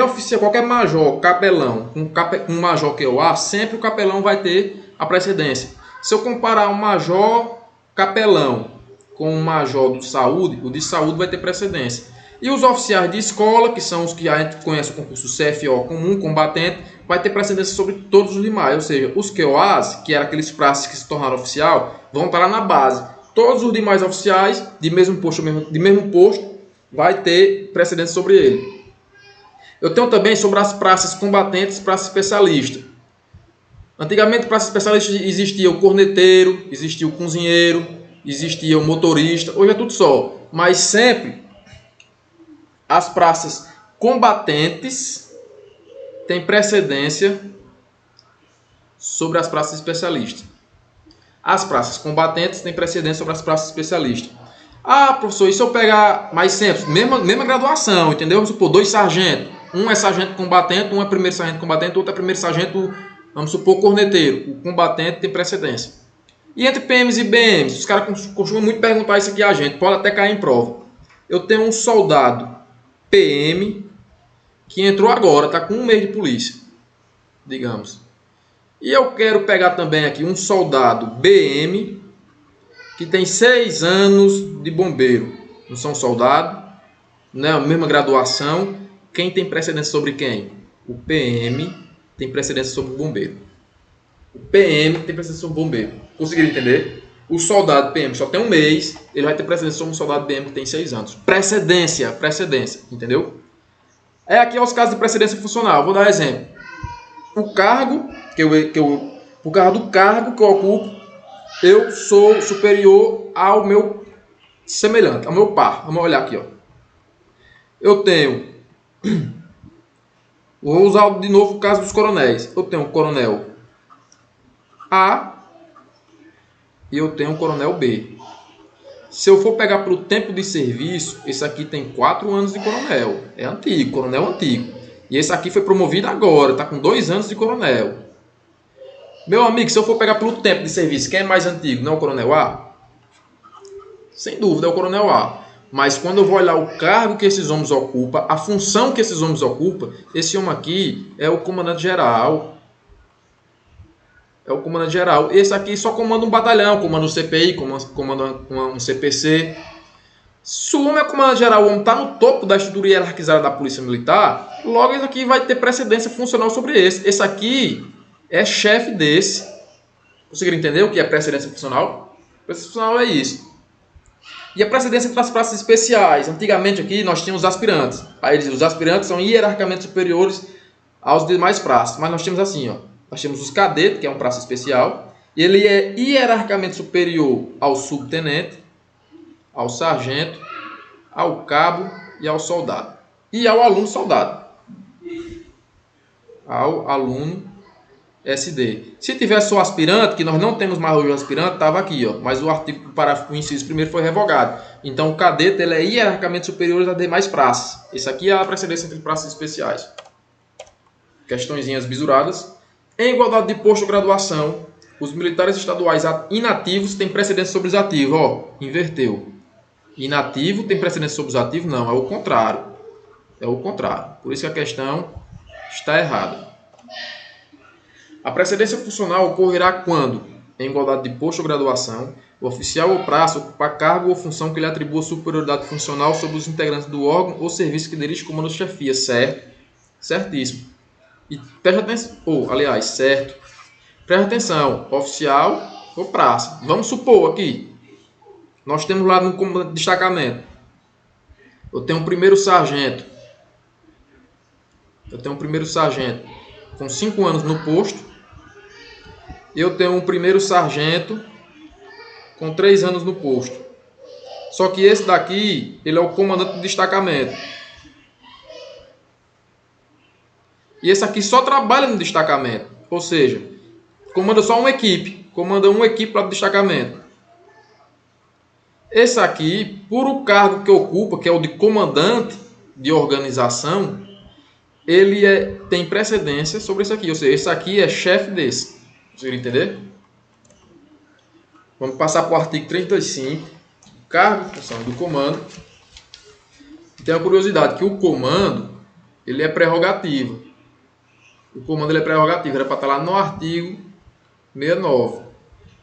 oficial, qualquer major capelão com um major QOA, sempre o capelão vai ter a precedência. Se eu comparar um major capelão com um major de saúde, o de saúde vai ter precedência. E os oficiais de escola, que são os que a gente conhece o concurso CFO comum, combatente, vai ter precedência sobre todos os demais. Ou seja, os QOAs, que eram aqueles praças que se tornaram oficial, vão estar lá na base. Todos os demais oficiais, de mesmo posto, vai ter precedência sobre ele. Eu tenho também sobre as praças combatentes, praça especialista. Antigamente, para especialista, existia o corneteiro, existia o cozinheiro, existia o motorista. Hoje é tudo só. Mas sempre as praças combatentes têm precedência sobre as praças especialistas. As praças combatentes têm precedência sobre as praças especialistas. Ah, professor, e se eu pegar mais sempre? Mesma graduação, entendeu? Vamos supor, 2 sargentos. Um é sargento combatente, um é primeiro sargento combatente, outro é primeiro sargento, vamos supor, corneteiro. O combatente tem precedência. E entre PMs e BMs, os caras costumam muito perguntar isso aqui a gente, pode até cair em prova. Eu tenho um soldado PM que entrou agora, está com 1 mês de polícia, digamos. E eu quero pegar também aqui um soldado BM que tem 6 anos de bombeiro. Não são soldados, né? A mesma graduação. Quem tem precedência sobre quem? O PM tem precedência sobre o bombeiro. O PM tem precedência sobre o bombeiro. Conseguiram entender? O soldado PM só tem 1 mês, ele vai ter precedência sobre um soldado BM que tem 6 anos. Precedência, entendeu? Aqui é os casos de precedência funcional. Vou dar um exemplo. O cargo por causa do cargo que eu ocupo, eu sou superior ao meu semelhante, ao meu par. Vamos olhar aqui, ó. Eu tenho, vou usar de novo o caso dos coronéis. Eu tenho um coronel A e eu tenho um coronel B. Se eu for pegar pelo tempo de serviço, esse aqui tem 4 anos de coronel. É antigo, coronel antigo. E esse aqui foi promovido agora, está com 2 anos de coronel. Meu amigo, se eu for pegar pelo tempo de serviço, quem é mais antigo? Não é o coronel A? Sem dúvida, é o coronel A. Mas quando eu vou olhar o cargo que esses homens ocupam, a função que esses homens ocupam, esse homem aqui é o comandante-geral. É o comandante-geral. Esse aqui só comanda um batalhão, comanda um CPI, comanda um CPC. Se o homem é comandante-geral, o homem está no topo da estrutura hierarquizada da Polícia Militar, logo isso aqui vai ter precedência funcional sobre esse. Esse aqui é chefe desse. Conseguiram entender o que é precedência funcional? Precedência funcional é isso. E a precedência entre as praças especiais. Antigamente aqui nós tínhamos os aspirantes. Aí os aspirantes são hierarquicamente superiores aos demais praças. Mas nós temos assim, ó. Nós temos os cadetes, que é um praça especial. E ele é hierarquicamente superior ao subtenente, ao sargento, ao cabo e ao soldado. E ao aluno soldado. Ao aluno SD. Se tivesse só aspirante, que nós não temos mais hoje o aspirante, estava aqui, ó. Mas o artigo parágrafo, o inciso primeiro foi revogado. Então o cadete ele é hierarquicamente superior às demais praças. Esse aqui é a precedência entre praças especiais. Questõezinhas bisuradas. Em igualdade de posto ou graduação, os militares estaduais inativos têm precedência sobre os ativos. Ó, inverteu. Inativo tem precedência sobre os ativos? Não, é o contrário. É o contrário. Por isso que a questão está errada. A precedência funcional ocorrerá quando, em igualdade de posto ou graduação, o oficial ou praça ocupar cargo ou função que lhe atribua superioridade funcional sobre os integrantes do órgão ou serviço que dirige comando ou chefia. Certo? Certíssimo. E preste atenção, aliás, certo. Preste atenção, oficial ou praça. Vamos supor aqui, nós temos lá no destacamento, eu tenho um primeiro sargento. Com 5 anos no posto. Eu tenho um primeiro sargento com 3 anos no posto. Só que esse daqui, ele é o comandante do destacamento. E esse aqui só trabalha no destacamento. Ou seja, comanda só uma equipe. Comanda uma equipe para o destacamento. Esse aqui, por o cargo que ocupa, que é o de comandante de organização, ele tem precedência sobre esse aqui. Ou seja, esse aqui é chefe desse. Conseguiram entender? Vamos passar para o artigo 35. Cargo e função do comando. Tem uma curiosidade, que o comando ele é prerrogativo. O comando ele é prerrogativo. Era para estar lá no artigo 69.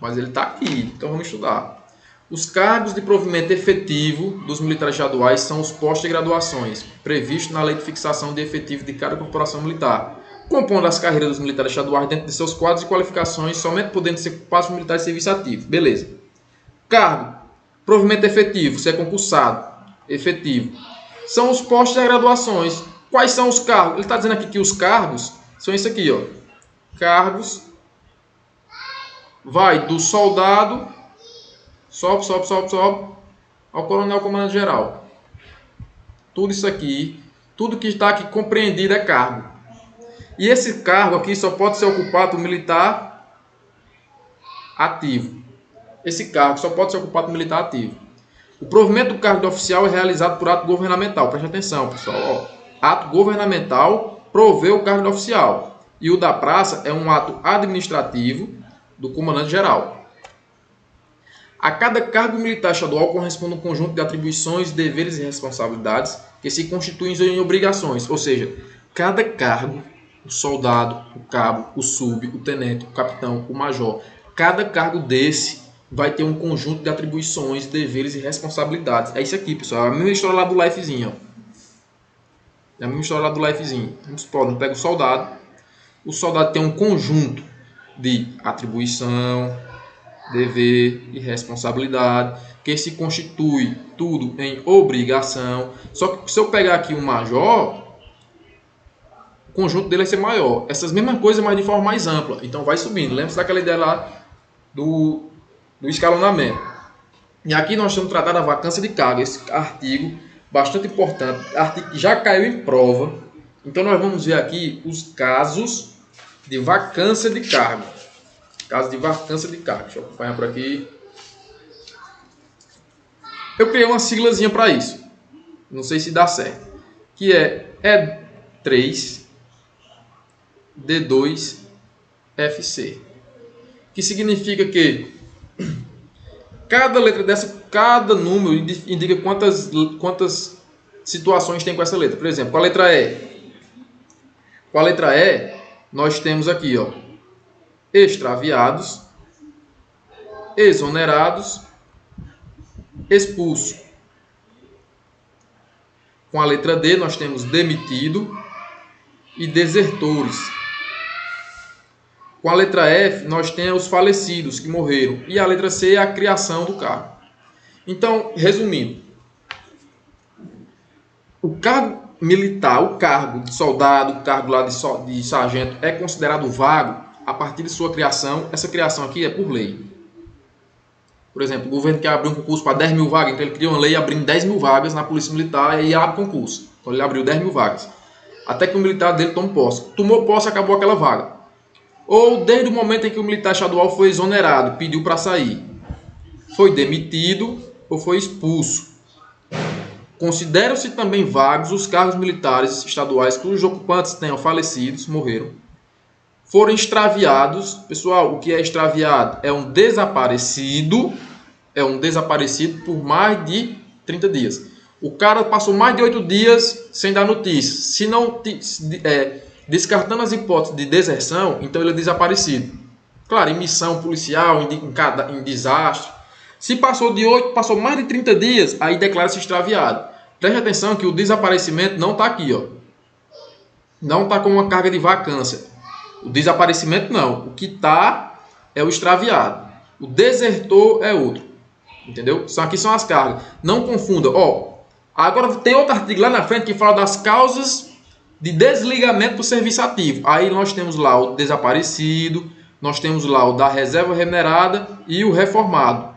Mas ele está aqui. Então vamos estudar. Os cargos de provimento efetivo dos militares estaduais são os postos de graduações, previstos na Lei de Fixação de Efetivo de cada corporação militar, compondo as carreiras dos militares estaduais dentro de seus quadros de qualificações, somente podendo ser ocupados por militares de serviço ativo. Beleza. Cargo. Provimento efetivo. Se é concursado. Efetivo. São os postos de graduações. Quais são os cargos? Ele está dizendo aqui que os cargos são isso aqui, ó. Cargos vai do soldado, sobe, ao coronel comandante geral. Tudo isso aqui, tudo que está aqui compreendido é cargo. E esse cargo aqui só pode ser ocupado por militar ativo. Esse cargo só pode ser ocupado por militar ativo. O provimento do cargo de oficial é realizado por ato governamental. Preste atenção, pessoal. Ato governamental provê o cargo de oficial. E o da praça é um ato administrativo do comandante-geral. A cada cargo militar estadual corresponde um conjunto de atribuições, deveres e responsabilidades que se constituem em obrigações. Ou seja, cada cargo, o soldado, o cabo, o sub, o tenente, o capitão, o major, cada cargo desse vai ter um conjunto de atribuições, deveres e responsabilidades. É isso aqui, pessoal. É a mesma história lá do lifezinho. É a mesma história lá do lifezinho. Vamos supor, pega o soldado. O soldado tem um conjunto de atribuição, dever e responsabilidade, que se constitui tudo em obrigação. Só que se eu pegar aqui um major, o conjunto dele vai ser maior. Essas mesmas coisas, mas de forma mais ampla. Então vai subindo. Lembra-se daquela ideia lá do escalonamento. E aqui nós estamos tratando a vacância de cargo. Esse artigo bastante importante. Artigo que já caiu em prova. Então nós vamos ver aqui os casos de vacância de cargo. Caso de vacância de cargo. Deixa eu acompanhar por aqui. Eu criei uma siglazinha para isso. Não sei se dá certo. Que é E3 D2 FC. Que significa que cada letra dessa, cada número indica quantas situações tem com essa letra. Por exemplo, com a letra E. Com a letra E, nós temos aqui, ó, extraviados, exonerados, expulso. Com a letra D, nós temos demitido e desertores. Com a letra F, nós temos os falecidos que morreram. E a letra C é a criação do cargo. Então, resumindo, o cargo militar, o cargo de soldado, o cargo lá de sargento é considerado vago a partir de sua criação. Essa criação aqui é por lei. Por exemplo, o governo quer abrir um concurso para 10 mil vagas, então ele cria uma lei abrindo 10 mil vagas na Polícia Militar e abre concurso. Então ele abriu 10 mil vagas. Até que o militar dele tome posse. Tomou posse, acabou aquela vaga. Ou desde o momento em que o militar estadual foi exonerado, pediu para sair, foi demitido ou foi expulso. Consideram-se também vagos os cargos militares estaduais cujos ocupantes tenham falecidos, morreram, foram extraviados. Pessoal, o que é extraviado? É um desaparecido por mais de 30 dias. O cara passou mais de 8 dias sem dar notícia. Se não... descartando as hipóteses de deserção, então ele é desaparecido. Claro, em missão policial, em desastre. Se passou de 8, passou mais de 30 dias, aí declara-se extraviado. Preste atenção que o desaparecimento não está aqui, ó. Não está com uma carga de vacância. O desaparecimento não. O que está é o extraviado. O desertor é outro. Entendeu? Aqui são as cargas. Não confunda. Ó, agora tem outro artigo lá na frente que fala das causas de desligamento do serviço ativo. Aí nós temos lá o desaparecido, nós temos lá o da reserva remunerada e o reformado.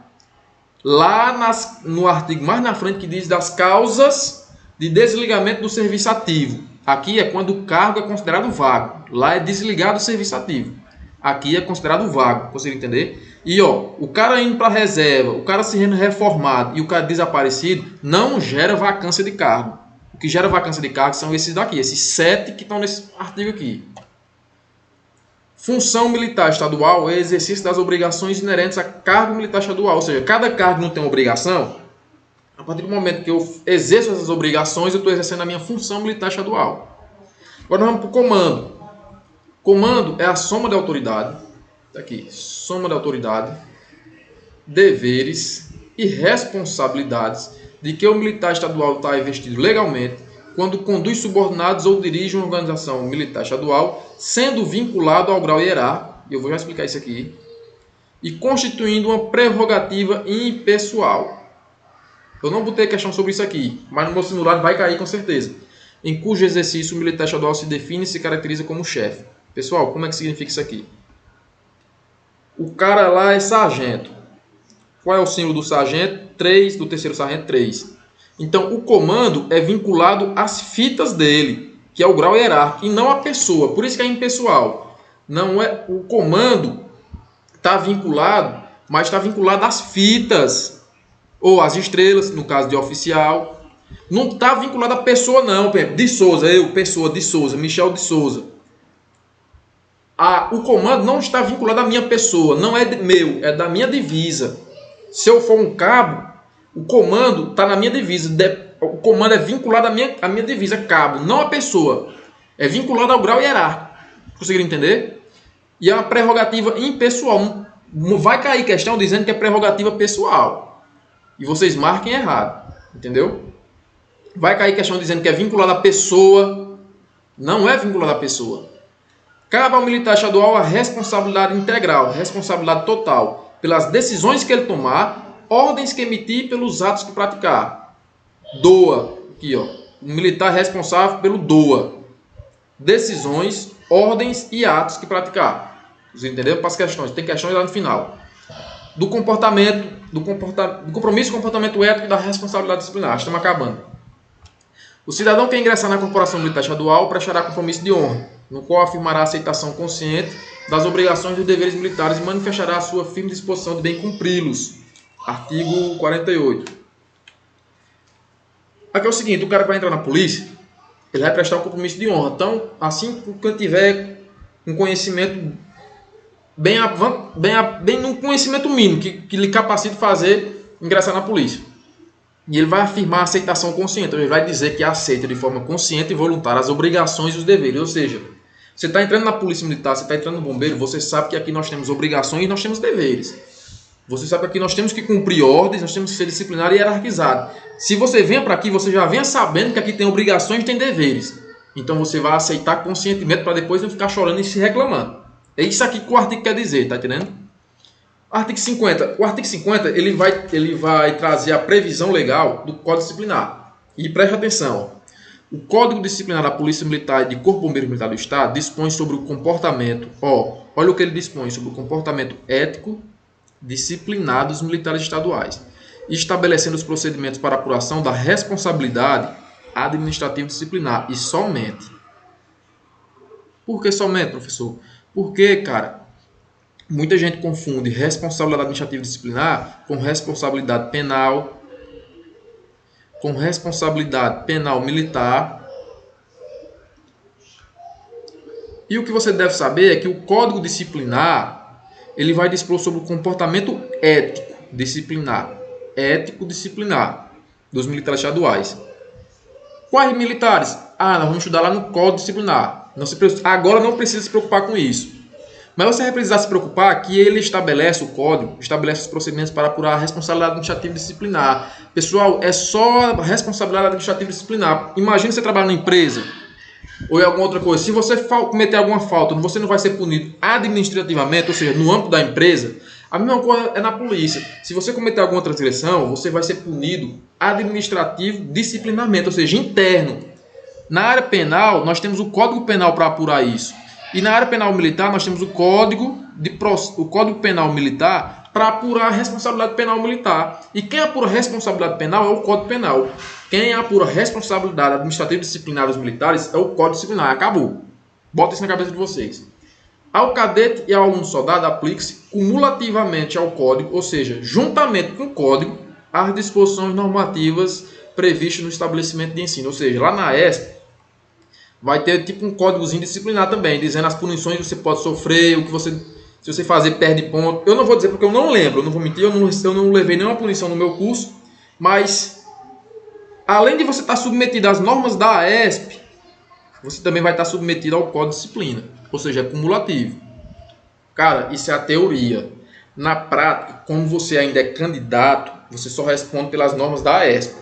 Lá no artigo mais na frente que diz das causas de desligamento do serviço ativo. Aqui é quando o cargo é considerado vago. Lá é desligado do serviço ativo. Aqui é considerado vago, consegue entender? E ó, o cara indo para a reserva, o cara sendo reformado e o cara desaparecido não gera vacância de cargo. O que gera vacância de cargo são esses daqui, esses 7 que estão nesse artigo aqui. Função militar estadual é exercício das obrigações inerentes a cargo militar estadual. Ou seja, cada cargo não tem obrigação. A partir do momento que eu exerço essas obrigações, eu estou exercendo a minha função militar estadual. Agora nós vamos para o comando. Comando é a soma de autoridade. Tá aqui, soma de autoridade, deveres e responsabilidades de que o militar estadual está investido legalmente quando conduz subordinados ou dirige uma organização militar estadual, sendo vinculado ao grau hierárquico, e eu vou já explicar isso aqui, e constituindo uma prerrogativa impessoal. Eu não botei questão sobre isso aqui, mas no meu simulado vai cair com certeza. Em cujo exercício o militar estadual se define e se caracteriza como chefe. Pessoal, como é que significa isso aqui? O cara lá é sargento. Qual é o símbolo do sargento? 3, do terceiro sargento, 3. Então, o comando é vinculado às fitas dele, que é o grau hierárquico, e não à pessoa. Por isso que é impessoal. Não é, o comando está vinculado, mas está vinculado às fitas, ou às estrelas, no caso de oficial. Não está vinculado à pessoa, não. De Souza, pessoa de Souza, Michel de Souza. O comando não está vinculado à minha pessoa, não é meu, é da minha divisa. Se eu for um cabo, o comando está na minha divisa. O comando é vinculado à minha divisa, cabo, não à pessoa. É vinculado ao grau hierárquico. Conseguiram entender? E é uma prerrogativa impessoal. Não vai cair questão dizendo que é prerrogativa pessoal. E vocês marquem errado. Entendeu? Vai cair questão dizendo que é vinculado à pessoa. Não é vinculado à pessoa. Cabe ao militar estadual a responsabilidade integral, responsabilidade total, pelas decisões que ele tomar, ordens que emitir, pelos atos que praticar. Doa, aqui ó, o militar responsável pelo doa. Decisões, ordens e atos que praticar. Vocês entenderam? Para as questões, tem questões lá no final. Do comportamento, do compromisso, comportamento ético e da responsabilidade disciplinar. Estamos acabando. O cidadão que ingressar na corporação militar estadual prestará compromisso de honra, no qual afirmará a aceitação consciente das obrigações e dos deveres militares e manifestará a sua firme disposição de bem cumpri-los. Artigo 48. Aqui é o seguinte, o cara que vai entrar na polícia, ele vai prestar o compromisso de honra. Então, assim que ele tiver um conhecimento bem num conhecimento mínimo, que lhe capacite fazer ingressar na polícia. E ele vai afirmar a aceitação consciente. Ele vai dizer que aceita de forma consciente e voluntária as obrigações e os deveres. Ou seja, você está entrando na polícia militar, você está entrando no bombeiro, você sabe que aqui nós temos obrigações e nós temos deveres. Você sabe que aqui nós temos que cumprir ordens, nós temos que ser disciplinado e hierarquizado. Se você vem para aqui, você já venha sabendo que aqui tem obrigações e tem deveres. Então você vai aceitar conscientemente para depois não ficar chorando e se reclamando. É isso aqui que o artigo quer dizer, tá entendendo? Artigo 50. O artigo 50 ele vai trazer a previsão legal do Código Disciplinar. E preste atenção. O Código Disciplinar da Polícia Militar e de Corpo Bombeiro Militar do Estado dispõe sobre o comportamento. Olha o que ele dispõe sobre o comportamento ético disciplinar dos militares estaduais, estabelecendo os procedimentos para apuração da responsabilidade administrativa disciplinar. E somente. Por que somente, professor? Porque, cara, muita gente confunde responsabilidade administrativa disciplinar com responsabilidade penal, militar. E o que você deve saber é que o Código Disciplinar ele vai dispor sobre o comportamento ético disciplinar dos militares estaduais. Quais militares? Nós vamos estudar lá no Código Disciplinar. Agora não precisa se preocupar com isso. Mas você vai precisar se preocupar que ele estabelece, o código, estabelece os procedimentos para apurar a responsabilidade administrativa disciplinar. Pessoal, é só a responsabilidade administrativa disciplinar. Imagina você trabalhar na empresa ou em alguma outra coisa. Se você cometer alguma falta, você não vai ser punido administrativamente, ou seja, no âmbito da empresa. A mesma coisa é na polícia. Se você cometer alguma transgressão, você vai ser punido administrativo disciplinarmente, ou seja, interno. Na área penal, nós temos o Código Penal para apurar isso. E na área penal militar, nós temos o Código Penal Militar para apurar a responsabilidade penal militar. E quem apura a responsabilidade penal é o Código Penal. Quem apura a responsabilidade administrativa disciplinar dos militares é o Código Disciplinar. Acabou. Bota isso na cabeça de vocês. Ao cadete e ao aluno soldado aplique-se cumulativamente ao Código, ou seja, juntamente com o Código, as disposições normativas previstas no estabelecimento de ensino. Ou seja, lá na ESP, vai ter tipo um códigozinho disciplinar também, dizendo as punições que você pode sofrer, o que você, se você fazer, perde ponto. Eu não vou dizer porque eu não lembro, eu não vou mentir, eu não levei nenhuma punição no meu curso, mas além de você estar submetido às normas da AESP, você também vai estar submetido ao Código de Disciplina, ou seja, é cumulativo. Cara, isso é a teoria. Na prática, como você ainda é candidato, você só responde pelas normas da AESP.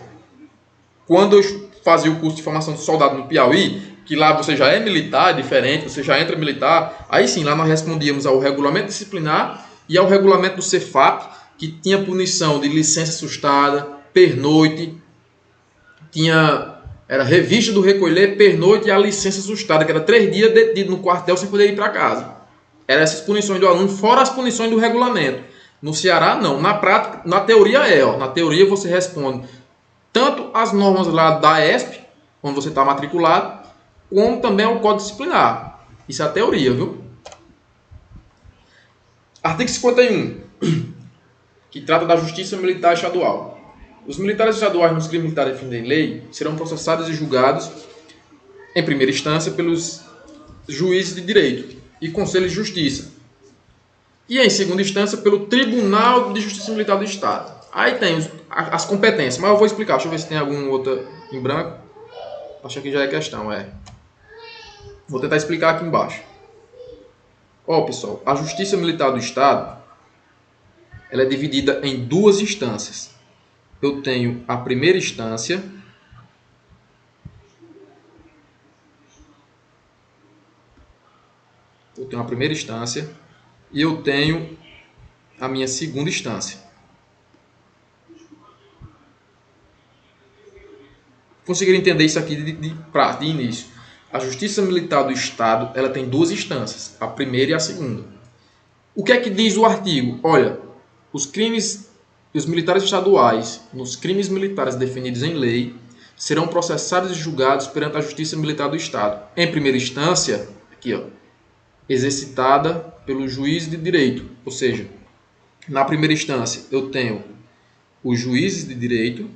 Quando eu fazia o curso de formação de soldado no Piauí, que lá você já é militar, diferente, você já entra militar, aí sim, lá nós respondíamos ao regulamento disciplinar e ao regulamento do Cefap, que tinha punição de licença assustada, pernoite, era revista do recolher, pernoite e a licença assustada, que era 3 dias detido no quartel sem poder ir para casa. Eram essas punições do aluno, fora as punições do regulamento. No Ceará, não. Na prática, na teoria na teoria você responde tanto as normas lá da ESP, onde você está matriculado, como também ao Código Disciplinar. Isso é a teoria, viu? Artigo 51, que trata da Justiça Militar Estadual. Os militares estaduais nos crimes militares definidos em lei serão processados e julgados em primeira instância pelos juízes de direito e Conselho de Justiça, e em segunda instância pelo Tribunal de Justiça Militar do Estado. Aí tem as competências, mas eu vou explicar. Deixa eu ver se tem alguma outra em branco. Acho que já é questão, Vou tentar explicar aqui embaixo. Ó, pessoal, a Justiça Militar do Estado, ela é dividida em duas instâncias. Eu tenho a primeira instância e eu tenho a minha segunda instância. Conseguiram entender isso aqui de início? A Justiça Militar do Estado, ela tem duas instâncias, a primeira e a segunda. O que é que diz o artigo? Olha, os militares estaduais, nos crimes militares definidos em lei, serão processados e julgados perante a Justiça Militar do Estado. Em primeira instância, aqui, ó, exercitada pelo juiz de direito. Ou seja, na primeira instância eu tenho os juízes de direito,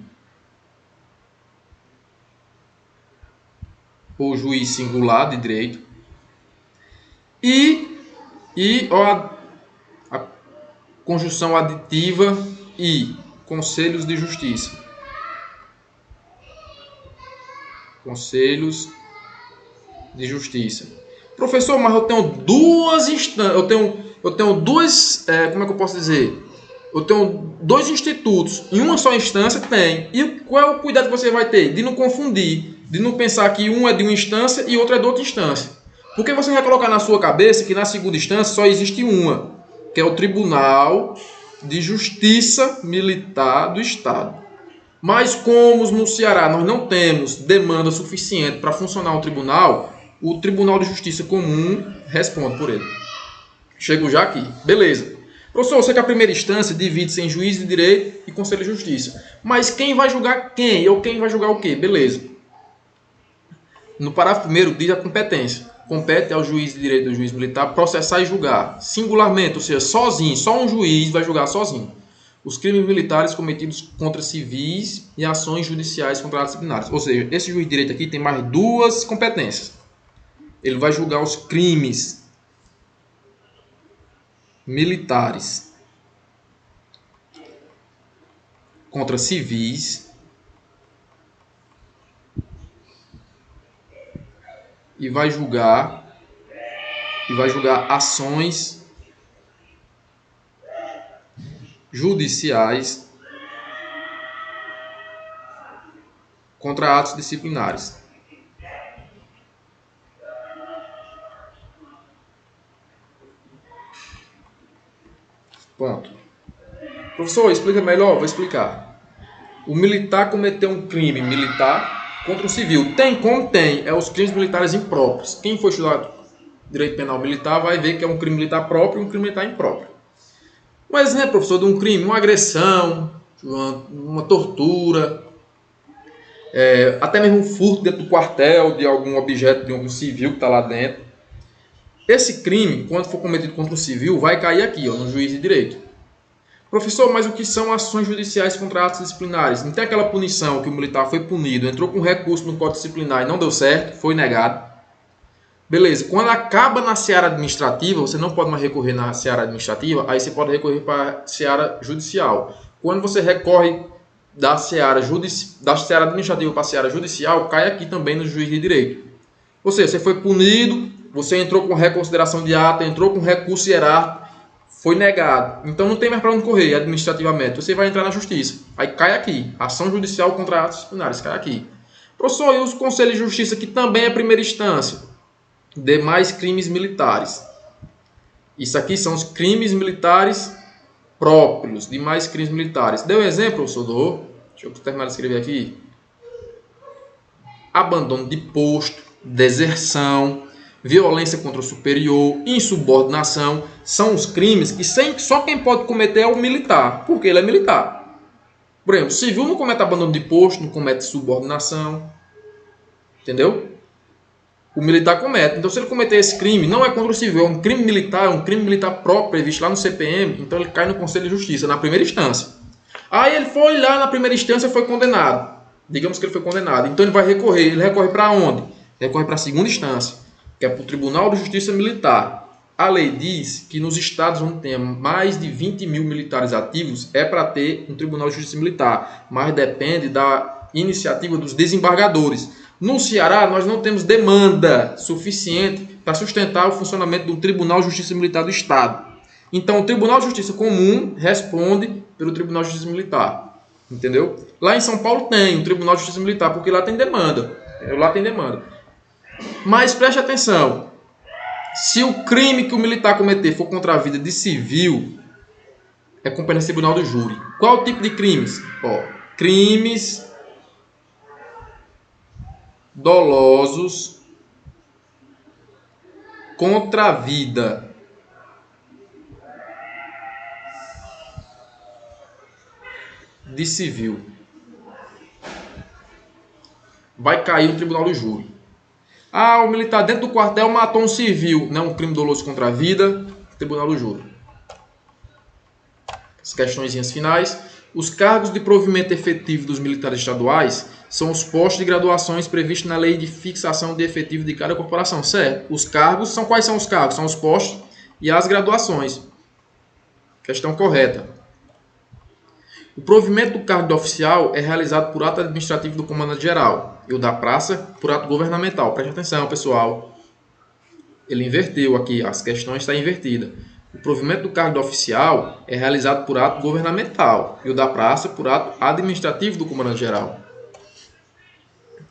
ou juiz singular de direito, e a conjunção aditiva e conselhos de justiça. Conselhos de justiça. Professor, mas eu tenho duas instâncias, eu tenho duas, como é que eu posso dizer? Eu tenho dois institutos em uma só instância, tem. E qual é o cuidado que você vai ter? De não confundir, de não pensar que um é de uma instância e outro é de outra instância. Porque você vai colocar na sua cabeça que na segunda instância só existe uma, que é o Tribunal de Justiça Militar do Estado. Mas como no Ceará nós não temos demanda suficiente para funcionar o Tribunal de Justiça Comum responde por ele. Chego já aqui. Beleza. Professor, eu sei que a primeira instância divide-se em juiz de direito e conselho de justiça. Mas quem vai julgar quem? Ou quem vai julgar o quê? Beleza. No parágrafo 1º diz a competência. Compete ao juiz de direito e ao juiz militar processar e julgar singularmente, ou seja, sozinho. Só um juiz vai julgar sozinho os crimes militares cometidos contra civis e ações judiciais contra atos disciplinares. Ou seja, esse juiz de direito aqui tem mais duas competências. Ele vai julgar os crimes militares contra civis e vai julgar ações judiciais contra atos disciplinares. Ponto. Professor, explica melhor? Vou explicar. O militar cometeu um crime militar contra o civil. Tem como? Tem. É os crimes militares impróprios. Quem for estudar direito penal militar vai ver que é um crime militar próprio e um crime militar impróprio. Um exemplo, professor, de um crime, uma agressão, uma tortura, até mesmo um furto dentro do quartel de algum objeto, de algum civil que está lá dentro. Esse crime, quando for cometido contra um civil, vai cair aqui, no juiz de direito. Professor, mas o que são ações judiciais contra atos disciplinares? Não tem aquela punição que o militar foi punido, entrou com recurso no Código Disciplinar e não deu certo, foi negado. Beleza, quando acaba na seara administrativa, você não pode mais recorrer na seara administrativa, aí você pode recorrer para a seara judicial. Quando você recorre da seara administrativa para a seara judicial, cai aqui também no juiz de direito. Ou seja, você foi punido, você entrou com reconsideração de ato, entrou com recurso hierárquico, foi negado. Então não tem mais para onde correr administrativamente. Você vai entrar na justiça. Aí cai aqui. Ação judicial contra atos disciplinares. Cai aqui. Professor, e os conselhos de justiça, que também é primeira instância? Demais crimes militares. Isso aqui são os crimes militares próprios. Demais crimes militares. Deu um exemplo, professor? Deixa eu terminar de escrever aqui. Abandono de posto, deserção, violência contra o superior, insubordinação, são os crimes que só quem pode cometer é o militar, porque ele é militar. Por exemplo, civil não comete abandono de posto, não comete subordinação, entendeu? O militar comete. Então, se ele cometer esse crime, não é contra o civil, é um crime militar próprio, previsto lá no CPM, então ele cai no Conselho de Justiça, na primeira instância. Aí ele foi lá na primeira instância e foi condenado. Digamos que ele foi condenado. Então ele vai recorrer. Ele recorre para onde? Ele recorre para a segunda instância, que é para o Tribunal de Justiça Militar. A lei diz que nos estados onde tem mais de 20 mil militares ativos é para ter um Tribunal de Justiça Militar, mas depende da iniciativa dos desembargadores. No Ceará, nós não temos demanda suficiente para sustentar o funcionamento do Tribunal de Justiça Militar do Estado. Então, o Tribunal de Justiça Comum responde pelo Tribunal de Justiça Militar. Entendeu? Lá em São Paulo tem um Tribunal de Justiça Militar, porque lá tem demanda. Mas preste atenção. Se o crime que o militar cometer for contra a vida de civil, é competência do Tribunal do Júri. Qual o tipo de crimes? Crimes dolosos contra a vida. De civil. Vai cair no Tribunal do Júri. O militar dentro do quartel matou um civil. Não é um crime doloso contra a vida. Tribunal do Júri. As questõezinhas finais. Os cargos de provimento efetivo dos militares estaduais são os postos de graduações previstos na lei de fixação de efetivo de cada corporação. Certo? Os cargos são quais são os cargos? São os postos e as graduações. Questão correta. O provimento do cargo de oficial é realizado por ato administrativo do comandante-geral e o da praça por ato governamental. Preste atenção, pessoal. Ele inverteu aqui, as questões estão invertidas. O provimento do cargo de oficial é realizado por ato governamental e o da praça por ato administrativo do comandante-geral.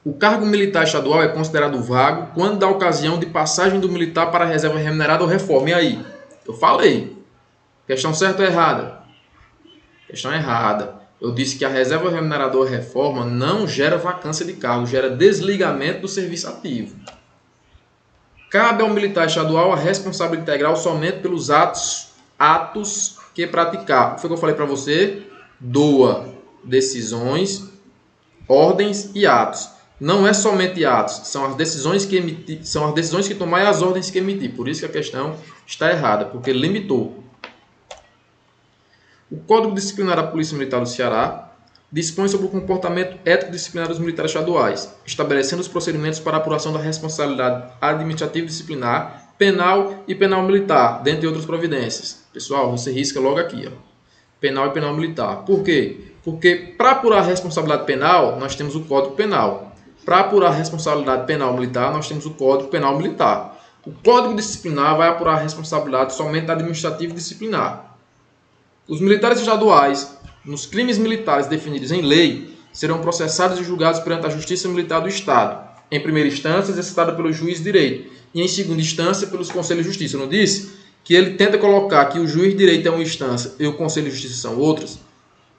O cargo militar estadual é considerado vago quando dá ocasião de passagem do militar para a reserva remunerada ou reforma. E aí? Eu falei. Questão certa ou errada? Questão errada. Eu disse que a reserva remunerada ou reforma não gera vacância de cargo, gera desligamento do serviço ativo. Cabe ao militar estadual a responsabilidade integral somente pelos atos que praticar. O que foi que eu falei para você? Doa decisões, ordens e atos. Não é somente atos, são as decisões que emitir, são as decisões que tomar e as ordens que emitir. Por isso que a questão está errada, porque limitou. O Código Disciplinar da Polícia Militar do Ceará dispõe sobre o comportamento ético disciplinar dos militares estaduais, estabelecendo os procedimentos para apuração da responsabilidade administrativa disciplinar, penal e penal militar, dentre outras providências. Pessoal, você risca logo aqui, penal e penal militar. Por quê? Porque para apurar a responsabilidade penal, nós temos o Código Penal. Para apurar a responsabilidade penal militar, nós temos o Código Penal Militar. O Código Disciplinar vai apurar a responsabilidade somente administrativa e disciplinar. Os militares estaduais, nos crimes militares definidos em lei, serão processados e julgados perante a Justiça Militar do Estado. Em primeira instância, exercitada pelo juiz de direito. E em segunda instância, pelos conselhos de justiça. Eu não disse que ele tenta colocar que o juiz de direito é uma instância e o conselho de justiça são outras?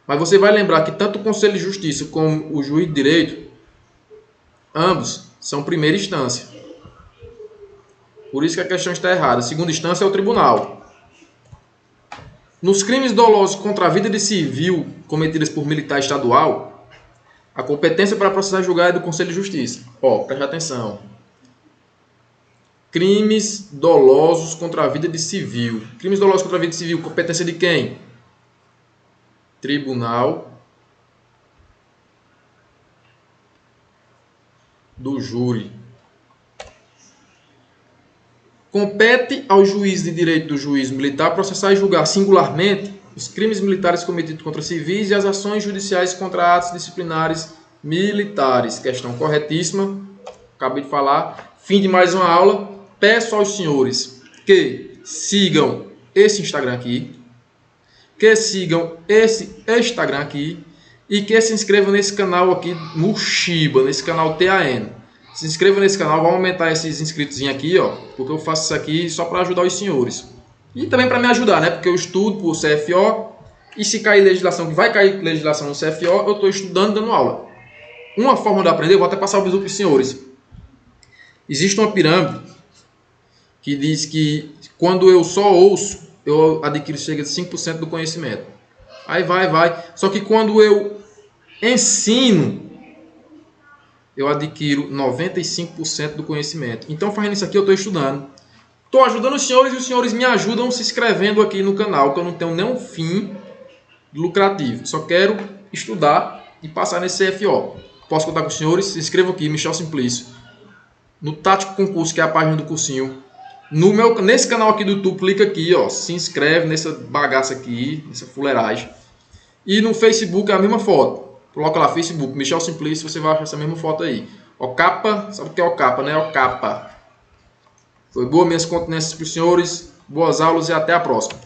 Mas você vai lembrar que tanto o conselho de justiça como o juiz de direito, ambos são primeira instância. Por isso que a questão está errada. Segunda instância é o tribunal. Nos crimes dolosos contra a vida de civil cometidos por militar estadual, a competência para processar e julgar é do Conselho de Justiça. Preste atenção. Crimes dolosos contra a vida de civil. Crimes dolosos contra a vida de civil, competência de quem? Tribunal do Júri. Compete ao juiz de direito do juízo militar processar e julgar singularmente os crimes militares cometidos contra civis e as ações judiciais contra atos disciplinares militares. Questão corretíssima. Acabei de falar. Fim de mais uma aula. Peço aos senhores que sigam esse Instagram aqui, que sigam esse Instagram aqui e que se inscrevam nesse canal aqui no Shiba, nesse canal TAN. Se inscreva nesse canal, vamos aumentar esses inscritos aqui, porque eu faço isso aqui só para ajudar os senhores. E também para me ajudar, né? Porque eu estudo por CFO e se cair legislação, que vai cair legislação no CFO, eu estou estudando, dando aula. Uma forma de aprender, eu vou até passar o bisu para os senhores. Existe uma pirâmide que diz que quando eu só ouço, eu adquiro cerca de 5% do conhecimento. Aí vai. Só que quando eu ensino, eu adquiro 95% do conhecimento. Então, fazendo isso aqui, eu estou estudando. Estou ajudando os senhores e os senhores me ajudam se inscrevendo aqui no canal, que eu não tenho nenhum fim lucrativo. Só quero estudar e passar nesse CFO. Posso contar com os senhores? Se inscrevam aqui, Michel Simplício. No Tático Concurso, que é a página do cursinho. Nesse canal aqui do YouTube, clica aqui, ó, se inscreve nessa bagaça aqui, nessa fuleiragem. E no Facebook é a mesma foto. Coloca lá, Facebook, Michel Simplício, você vai achar essa mesma foto aí. Ocapa, sabe o que é Ocapa, né? Ocapa. Foi boa minhas continências para os senhores, boas aulas e até a próxima.